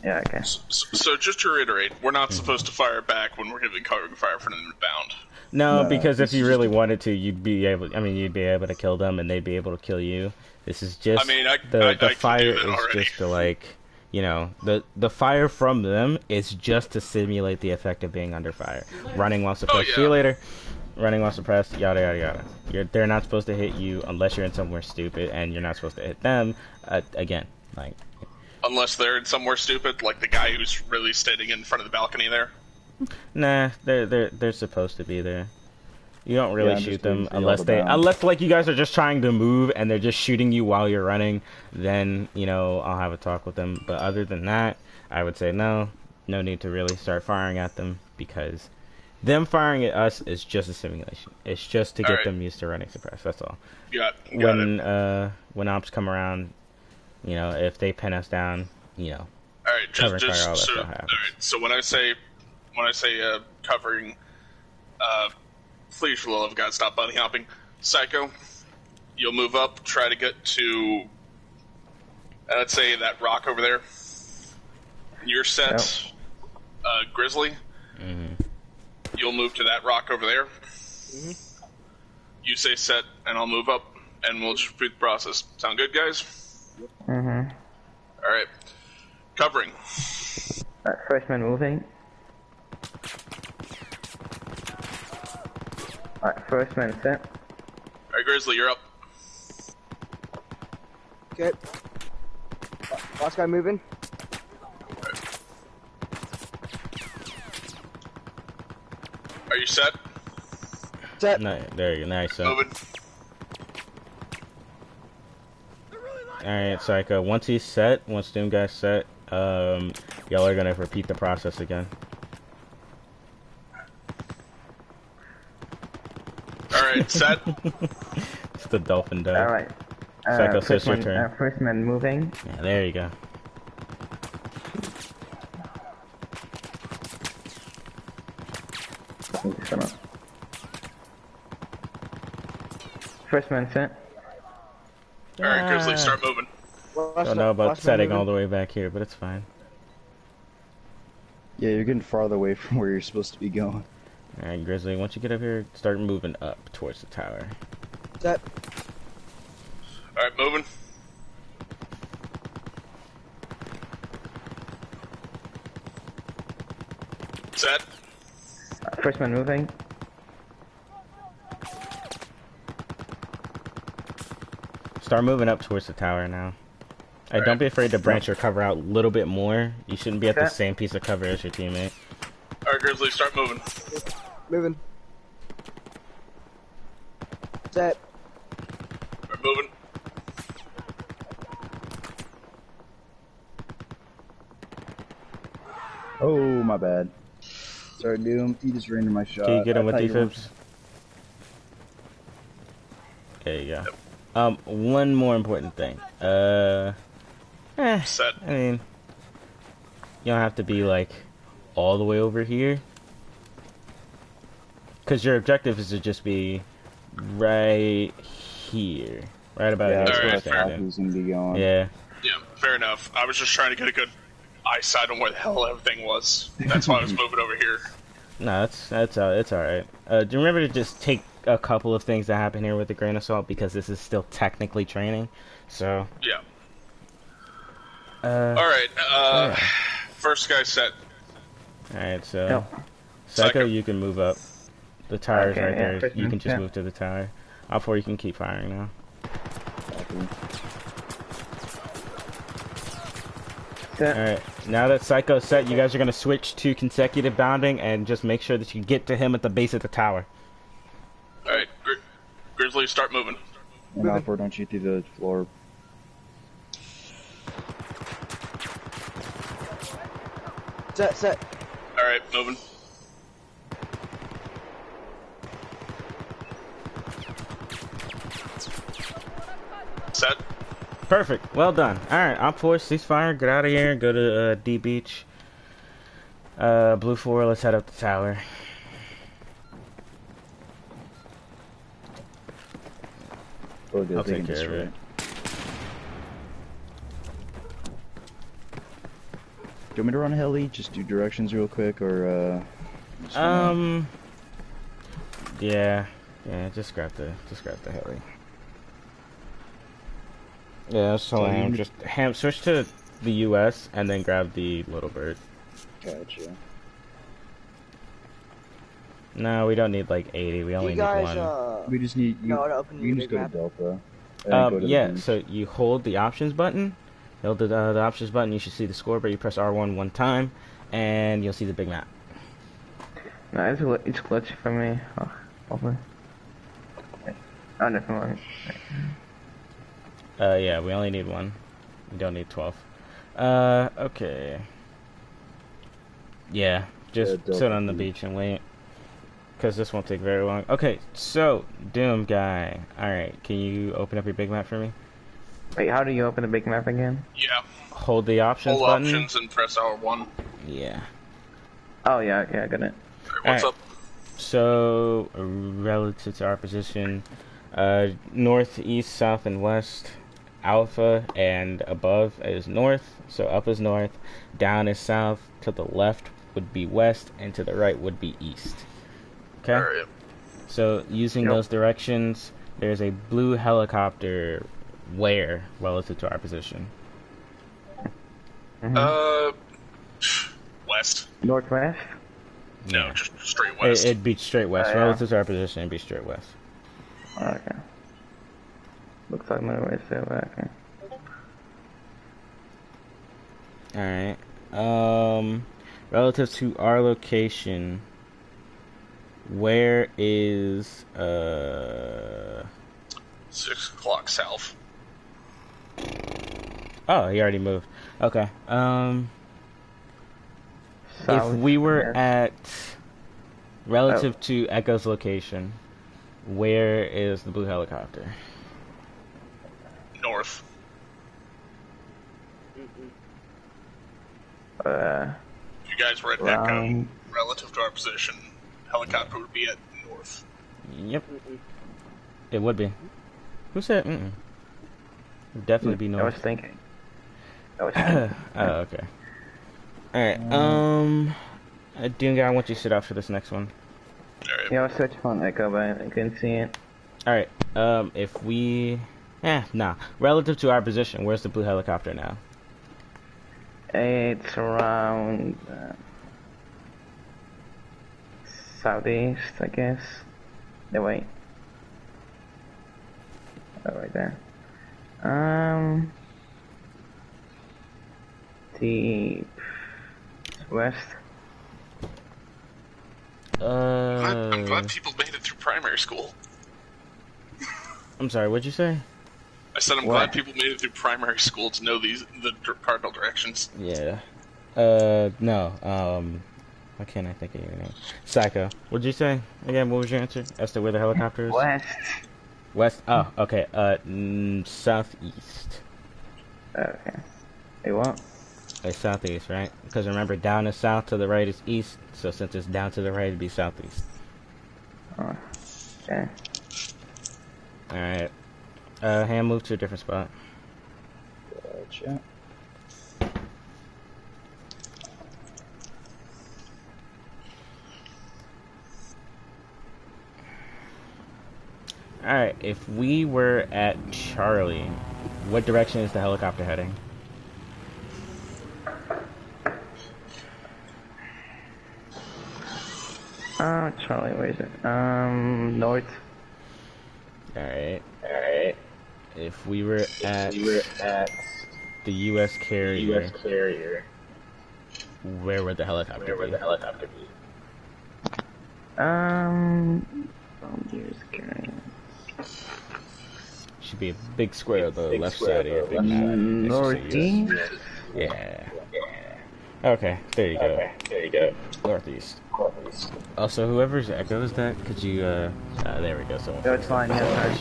Yeah, okay. So just to reiterate, we're not supposed to fire back when we're giving covering fire for an inbound. No, because if you really wanted to, you'd be able to kill them and they'd be able to kill you. This is just, the fire is just to, like, you know, the fire from them is just to simulate the effect of being under fire. Running while suppressed. See you later. Running while suppressed, yada yada yada. They're not supposed to hit you unless you're in somewhere stupid, and you're not supposed to hit them, again, like... Unless they're in somewhere stupid, like the guy who's really standing in front of the balcony there. Nah, they're supposed to be there. You don't really shoot them unless like you guys are just trying to move and they're just shooting you while you're running. Then I'll have a talk with them. But other than that, I would say no need to really start firing at them because them firing at us is just a simulation. It's just to get them used to running suppressed. That's all. When ops come around. If they pin us down, All right, so when I say covering, please for the love of God, stop bunny hopping. Psycho, you'll move up, try to get to, let's say that rock over there. You're set, Grizzly. You'll move to that rock over there. You say set, and I'll move up, and we'll just repeat the process. Sound good, guys? Alright. Covering. First man moving. Alright, first man set. Alright, Grizzly, you're up. Okay. Last guy moving. Right. Are you set? Set. No, there you go. Nice. Moving. Alright, Psycho. Once he's set, once Doom Guy's set, y'all are gonna repeat the process again. Alright, set. It's the dolphin dog. Alright. Psycho, so it's your turn. First man moving. Yeah, there you go. First man set. Alright, Grizzly, start moving. Don't know about setting all the way back here, but it's fine. Yeah, you're getting farther away from where you're supposed to be going. Alright, Grizzly, once you get up here, start moving up towards the tower. Set. Alright, moving. Set. First man moving. Start moving up towards the tower now. Don't be afraid to branch your cover out a little bit more. You shouldn't be at the same piece of cover as your teammate. Alright, Grizzly, start moving. Moving. Set. Alright, moving. Oh, my bad. Sorry, Doom. You just ran into my shot. Can you get him with defibs? There you go. One more important thing. Set. I mean, you don't have to be, like, all the way over here. Because your objective is to just be right here. Right about here. Alright, fair. Yeah. Yeah, fair enough. I was just trying to get a good eyesight on where the hell everything was. That's why I was moving over here. No, it's alright. Do you remember to just take a couple of things that happen here with a grain of salt, because this is still technically training, so... Yeah. Alright, first guy set. Alright, so... Psycho, you can move up. The tower's right there. You can just move to the tower. Or you can keep firing now. Alright, now that Psycho's set, you guys are going to switch to consecutive bounding and just make sure that you get to him at the base of the tower. Alright, Grizzly, start moving. And Alfred, don't shoot through the floor. Set. Alright, moving. Set. Perfect. Well done. Alright, Op 4, ceasefire, get out of here, go to D Beach. Blue 4, let's head up the tower. We'll go I'll take take care of destroy it. Do you want me to run a heli? Just do directions real quick, or just wanna- Yeah, just grab the heli. Yeah, that's all I am. Just switch to the US and then grab the little bird. Gotcha. No, we don't need like 80. We only You need guys, one. We just need you. know how to open You your can just big go map? to Delta. And then go to the Yeah. beach. So you hold the options button. Hold the options button. You should see the scoreboard. You press R1 one time, and you'll see the big map. No, it's glitchy for me. Oh, hopefully. Oh, never mind. Yeah, we only need one. We don't need 12. Okay. Yeah, just Delta sit on the Beach. beach and wait. Because this won't take very long. Okay, so, Doom Guy. Alright, can you open up your big map for me? Wait, how do you open the big map again? Yeah. Hold the options Hold button. options and press R1. Yeah. Oh, yeah, I got it. Alright, what's Alright. up? So, relative to our position, north, east, south, and west, alpha and above is north, so up is north, down is south, to the left would be west, and to the right would be east. Okay? Alright. So, using Yep. those directions, there's a blue helicopter where relative to our position? West. Northwest? No, just straight west. It'd be straight west. Yeah. Relative to our position, it'd be straight west. Okay. Looks like my way to okay. Alright. Relative to our location, where is 6 o'clock south. Oh, he already moved. Okay. If South, we were yes. at relative to Echo's location, where is the blue helicopter? North. Uh, If you guys were at Echo, Round. relative to our position, helicopter would be at north. Yep. It would be. Who said mm-mm? It'd definitely be I was north. thinking. Oh, okay. Alright, Doom Guy, I want you to sit out for this next one. Alright. Yeah, I was searching on Echo, but I couldn't see it. Alright, if we... nah. Relative to our position, where's the blue helicopter now? It's around southeast, I guess. No, wait. Oh, right there. The west. I'm glad people made it through primary school. I'm sorry, what'd you say? I said I'm What? glad people made it through primary school to know the cardinal directions. Yeah. No, why can't I think of your name? Psycho. What'd you say? Again, what was your answer? As to where the helicopter is? West. West? Oh, okay, southeast. Okay. Hey, what? It's southeast, right? Because remember, down is south, to the right is east, so since it's down to the right, it'd be southeast. Oh, okay. Alright. Hand move to a different spot. Gotcha. Alright, if we were at Charlie, what direction is the helicopter heading? Charlie, where is it? North. Alright. If we were at the U.S. carrier, where would the helicopter be? Here's carrying. Should be a big square on the left side of your big map. Northeast. Yeah. Okay, there you go. There you go. Northeast. Also, whoever's echoes that, could you, there we go, someone. No, it's fine, yeah,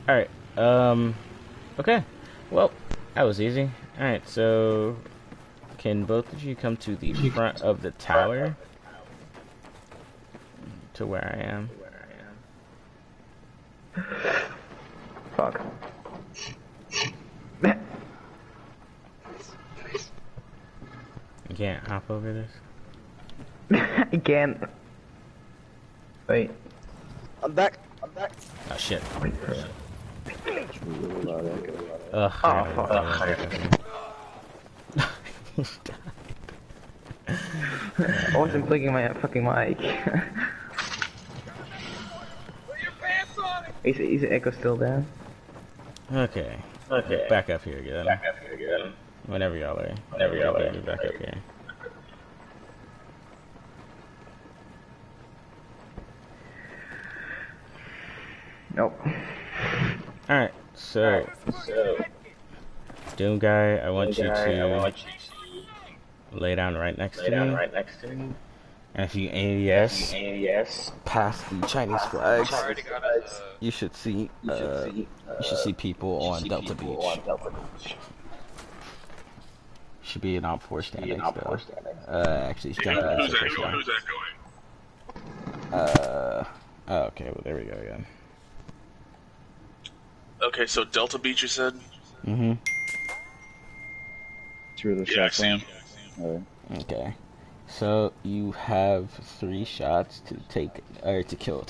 sorry. Alright, okay. Well, that was easy. Alright, so, can both of you come to the front of the tower? To where I am. Fuck. You can't hop over this? I can't. Wait. I'm back. Oh, shit. Ugh. Oh, fuck. I wasn't clicking my fucking mic. Is the echo still there? Okay. Back up here again. Whenever y'all are. Back up here. Nope. Alright, so Doom Guy, I want you to lay down right next to me. And if you AES past the Chinese flags, you should see people on Delta Beach. Should be an Op 4 standing still. Actually, he's jumping into the first Who's that going? Oh, okay, well there we go again. Okay, so Delta Beach, you said? Mm-hmm. Through the Yeah, I shot see him. Alright. Okay. So you have 3 shots to take, or to kill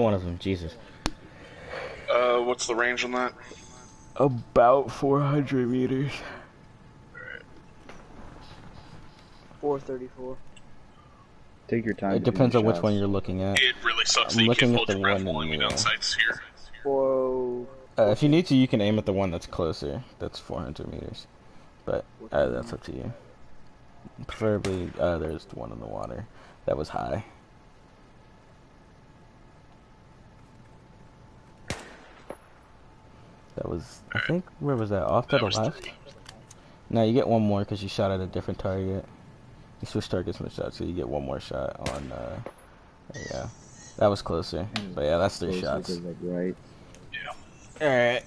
one of them. Jesus. What's the range on that? About 400 meters. 434. Take your time. It depends on which one you're looking at. It really sucks I'm that you looking can't at hold the your breath one while in I'm the down sights here. 40. If you need to, you can aim at the one that's closer. That's 400 meters. But that's up to you. Preferably, there's the one in the water. That was high. That was, I think, where was that? Off to the left? No, you get one more because you shot at a different target. You switch targets in the shot, so you get one more shot on, yeah. That was closer. But yeah, that's 3 shots. Like right. Yeah.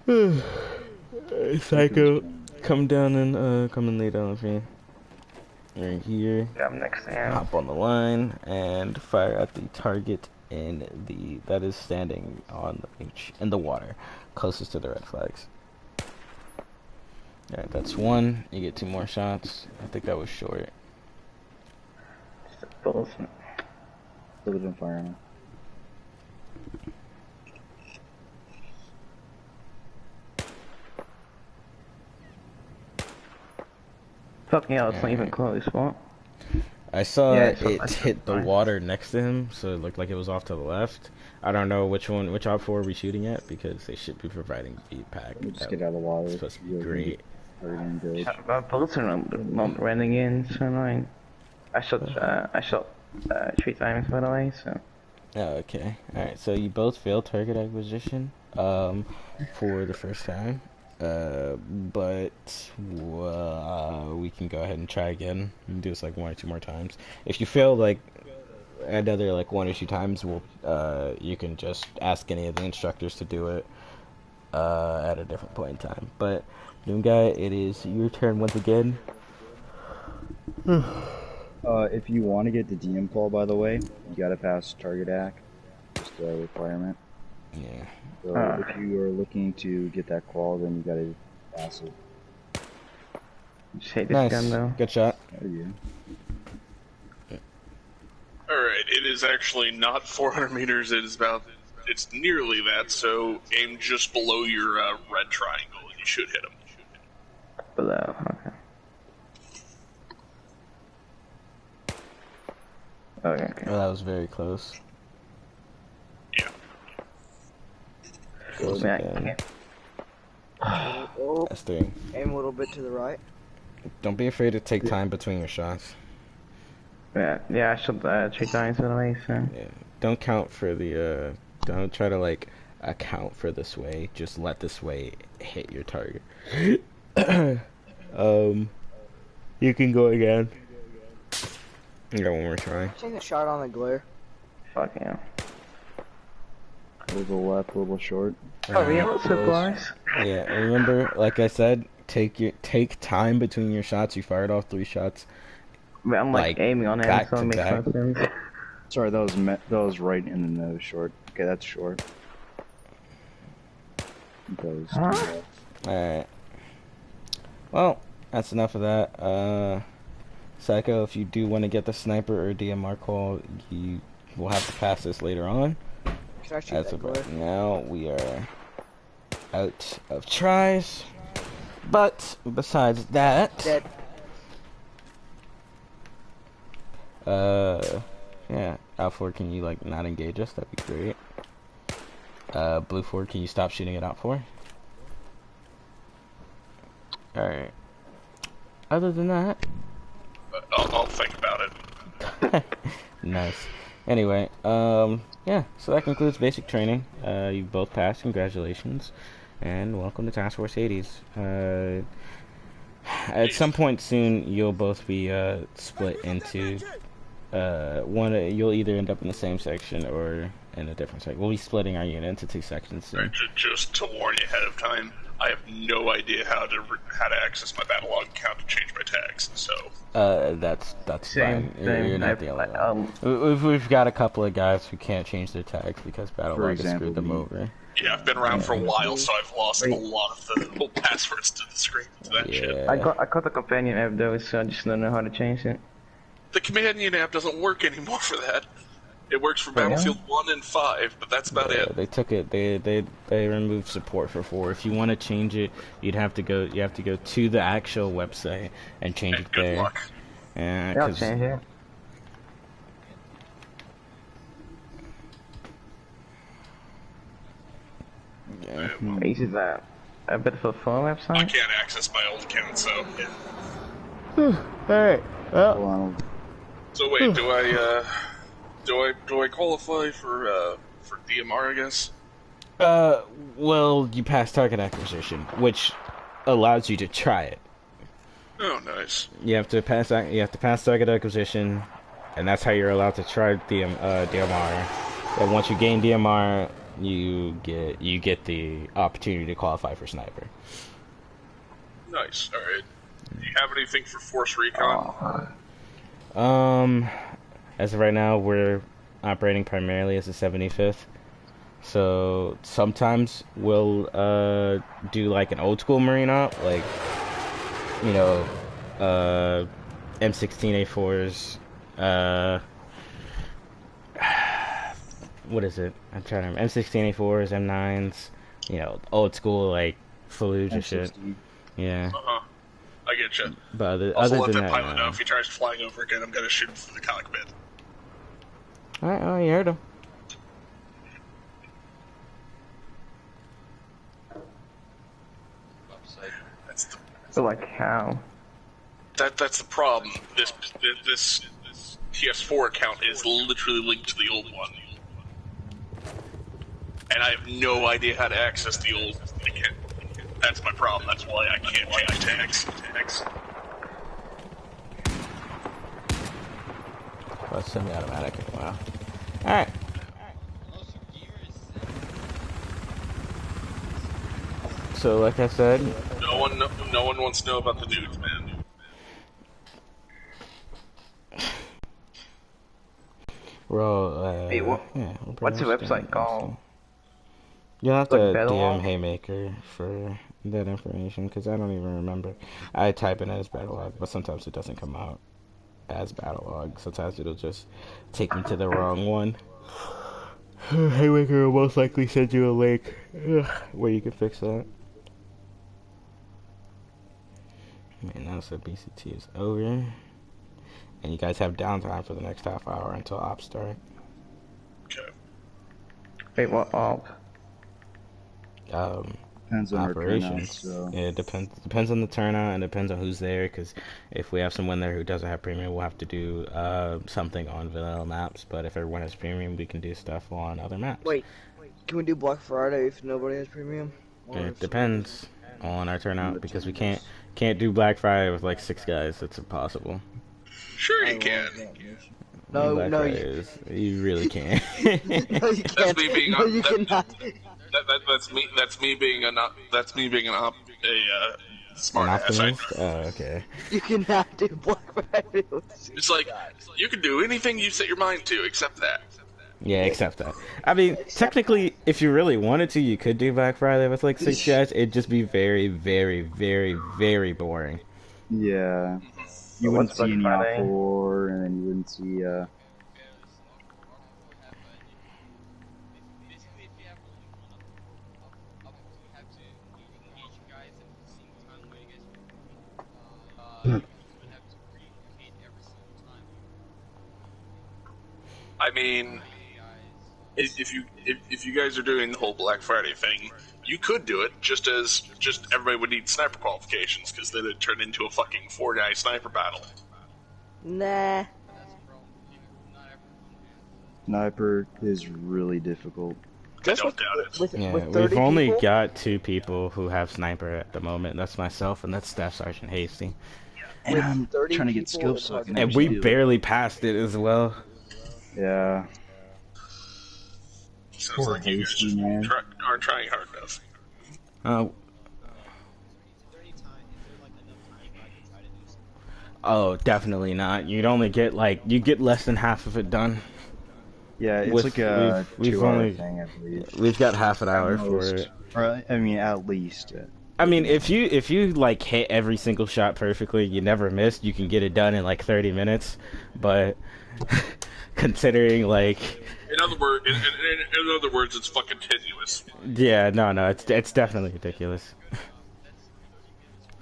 Alright. Psycho, come down and, come and lay down with me. Right here. Yeah, I'm next to him. Hop on the line and fire at the target that is standing on the beach, in the water, closest to the red flags. Alright, that's 1. You get 2 more shots. I think that was short. Just a bullets. Still on fire on. Fucking hell, it's not even close, what? I saw Yeah, it hit the water next to him, so it looked like it was off to the left. I don't know which Op 4 are we shooting at, because they should be providing feedback. Just get out of the water. It's supposed to be great. Everything good. My bullets are not running in, so annoying. I shot 3 times, by the way, so. Oh, okay. Alright, so you both failed target acquisition, for the first time. But we can go ahead and try again. We can do this like 1 or 2 more times. If you fail like another like 1 or 2 times, you can just ask any of the instructors to do it at a different point in time. But Doom Guy, it is your turn once again. If you want to get the DM call, by the way, you gotta pass target AC. Just a requirement. Yeah. So if you are looking to get that qual, then you gotta pass it. Just hate this Nice. gun though. Good shot. Oh yeah. Alright, it is actually not 400 meters, it's nearly that, so aim just below your red triangle and you should hit him. Below, okay. Okay. Oh, that was very close. Yeah. Close Man, I again. can't. Oh, That's 3. aim a little bit to the right. Don't be afraid to take time between your shots. Yeah, I shot 3 times, by the way, so. Yeah. Don't count for the, don't try to like, account for the sway. Just let the sway hit your target. You can go again. I got one more try. Take a shot on the glare. Fuck yeah. A little left, a little short. Oh, yeah, what's up, guys? Yeah, remember, like I said, take time between your shots. You fired off 3 shots. But I'm like aiming on it, back so to it makes back. no sense. Sorry, that was right in the nose short. Okay, that's short. Huh? Alright. Well, that's enough of that. Psycho, if you do want to get the sniper or DMR call, you will have to pass this later on. Can I shoot As that of glare? right now, we are out of tries. But besides that, Dead. yeah, Out 4, can you like not engage us? That'd be great. Blue 4, can you stop shooting at Out 4? Alright. Other than that, I'll think about it. nice. Anyway, yeah, so that concludes basic training. You both passed, congratulations. And welcome to Task Force 80s. At some point soon, you'll both be split into you'll either end up in the same section or in a different section. We'll be splitting our unit into 2 sections soon. Right, just to warn you ahead of time, I have no idea how to access my battle log account to change my tags. So That's Same, fine. You're not the only one. We've got a couple of guys who can't change their tags because battle For log has example, screwed them me. over. yeah, I've been around for a while, so I've lost a lot of the old passwords to the screen to that shit. Yeah. I got the companion app though, so I just don't know how to change it. The companion app doesn't work anymore for that. It works for yeah? Battlefield 1 and 5, but that's about it. They took it. They removed support for 4. If you want to change it, you have to go to the actual website and change And it good there. luck. Yeah, Yeah, I'll 'cause- change it. yeah. Is that a bit of a phone I website? can't access my old account, so yeah. All right. Well, Hold on. So wait, do I qualify for DMR? I guess. well, you pass target acquisition, which allows you to try it. Oh, nice. You have to pass target acquisition, and that's how you're allowed to try DMR. And once you gain DMR, you get the opportunity to qualify for sniper. Nice. All right. Do you have anything for Force Recon? As of right now, we're operating primarily as a 75th. So sometimes we'll do like an old school marine op, like M16A4s. What is it? I'm trying to remember. M16A4s, M9s. Old school like Fallujah shit. M60. Yeah. I get you. But Also, other let than that that, pilot know if he tries flying over again. I'm gonna shoot him through the cockpit. All right. Oh, you heard him. That's the So like how? that's the problem. This PS4 account is literally linked to the old one, and I have no idea how to access the old account. That's my problem. That's why I can't change tags. Oh, it's semi-automatic. Wow. All right. Also, gear is So, like I said, No one wants to know about the nudes, man. we're all. Hey, we're what's the pretty much website done. called? You'll have Like to Battle DM Log? Haymaker for that information because I don't even remember. I type in as battle log, but sometimes it doesn't come out as battle log. Sometimes it'll just take me to the wrong one. Haymaker will most likely send you a link where you can fix that. Man, now so BCT is over, and you guys have downtime for the next half hour until ops start. Okay. Wait, what op? Depends on our turnout, Operations. so. Yeah, it depends on the turnout and depends on who's there. Because if we have someone there who doesn't have premium, we'll have to do something on vanilla maps. But if everyone has premium, we can do stuff on other maps. Wait, Can we do Black Friday if nobody has premium? Or It if depends on our turnout because we can't do Black Friday with like 6 guys. That's impossible. Sure I you can. love that mission. No, Black no, Friday you, is, you really can't. no, you That's can't. me being No, you that- cannot. That's me being a smart An ass. optimist? Oh, okay. You cannot do Black Friday with It's like you can do anything you set your mind to except that. Yeah, except that. I mean, technically, if you really wanted to, you could do Black Friday with like 6 guys. It'd just be very, very, very, very boring. Yeah. So You wouldn't what's see any Black Friday? Op4, and then you wouldn't see, Basically, if you have only one up, you have to engage guys at the same time where you guys you would have to relocate every single time. I mean, if you guys are doing the whole Black Friday thing, you could do it just everybody would need sniper qualifications because then it'd turn into a fucking 4-guy sniper battle. Nah. That's a problem. Not everyone has. Sniper is really difficult. I don't doubt it. With Yeah, 30 we've only people? got 2 people who have sniper at the moment. That's myself and that's Staff Sergeant Hasty. And With I'm 30 trying to get people, skills so I can And actually we do it. barely passed it as well. Yeah. Sounds Poor like you guys Hasty, just man. aren't trying hard enough. Oh, definitely not. You'd only get you get less than half of it done. Yeah, it's With- like a we've 2-hour only- thing, I believe. We've got half an hour At for most. it. Or, I mean, at least. I mean, if you like hit every single shot perfectly, you never missed, you can get it done in like 30 minutes. But considering In other words, it's fucking tenuous. yeah, no, it's definitely ridiculous.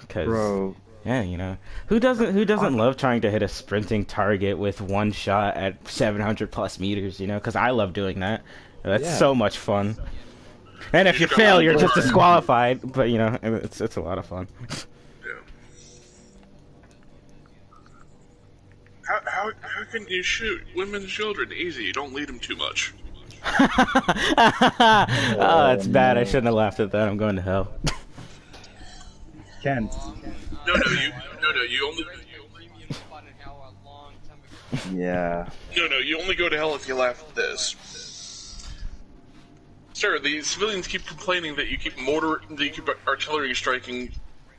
Cause Bro, yeah, you know, who doesn't love trying to hit a sprinting target with one shot at 700 plus meters? You know, because I love doing that. That's Yeah. so much fun. And if you fail, you're just disqualified. But you know, it's a lot of fun. Yeah. How can you shoot women and children? Easy. You don't lead them too much. Oh, that's bad. I shouldn't have laughed at that. I'm going to hell. Ken. No, you only. Premium spot in hell a long time ago. Yeah. No, you only go to hell if you laugh at this. Sir, the civilians keep complaining that you keep artillery striking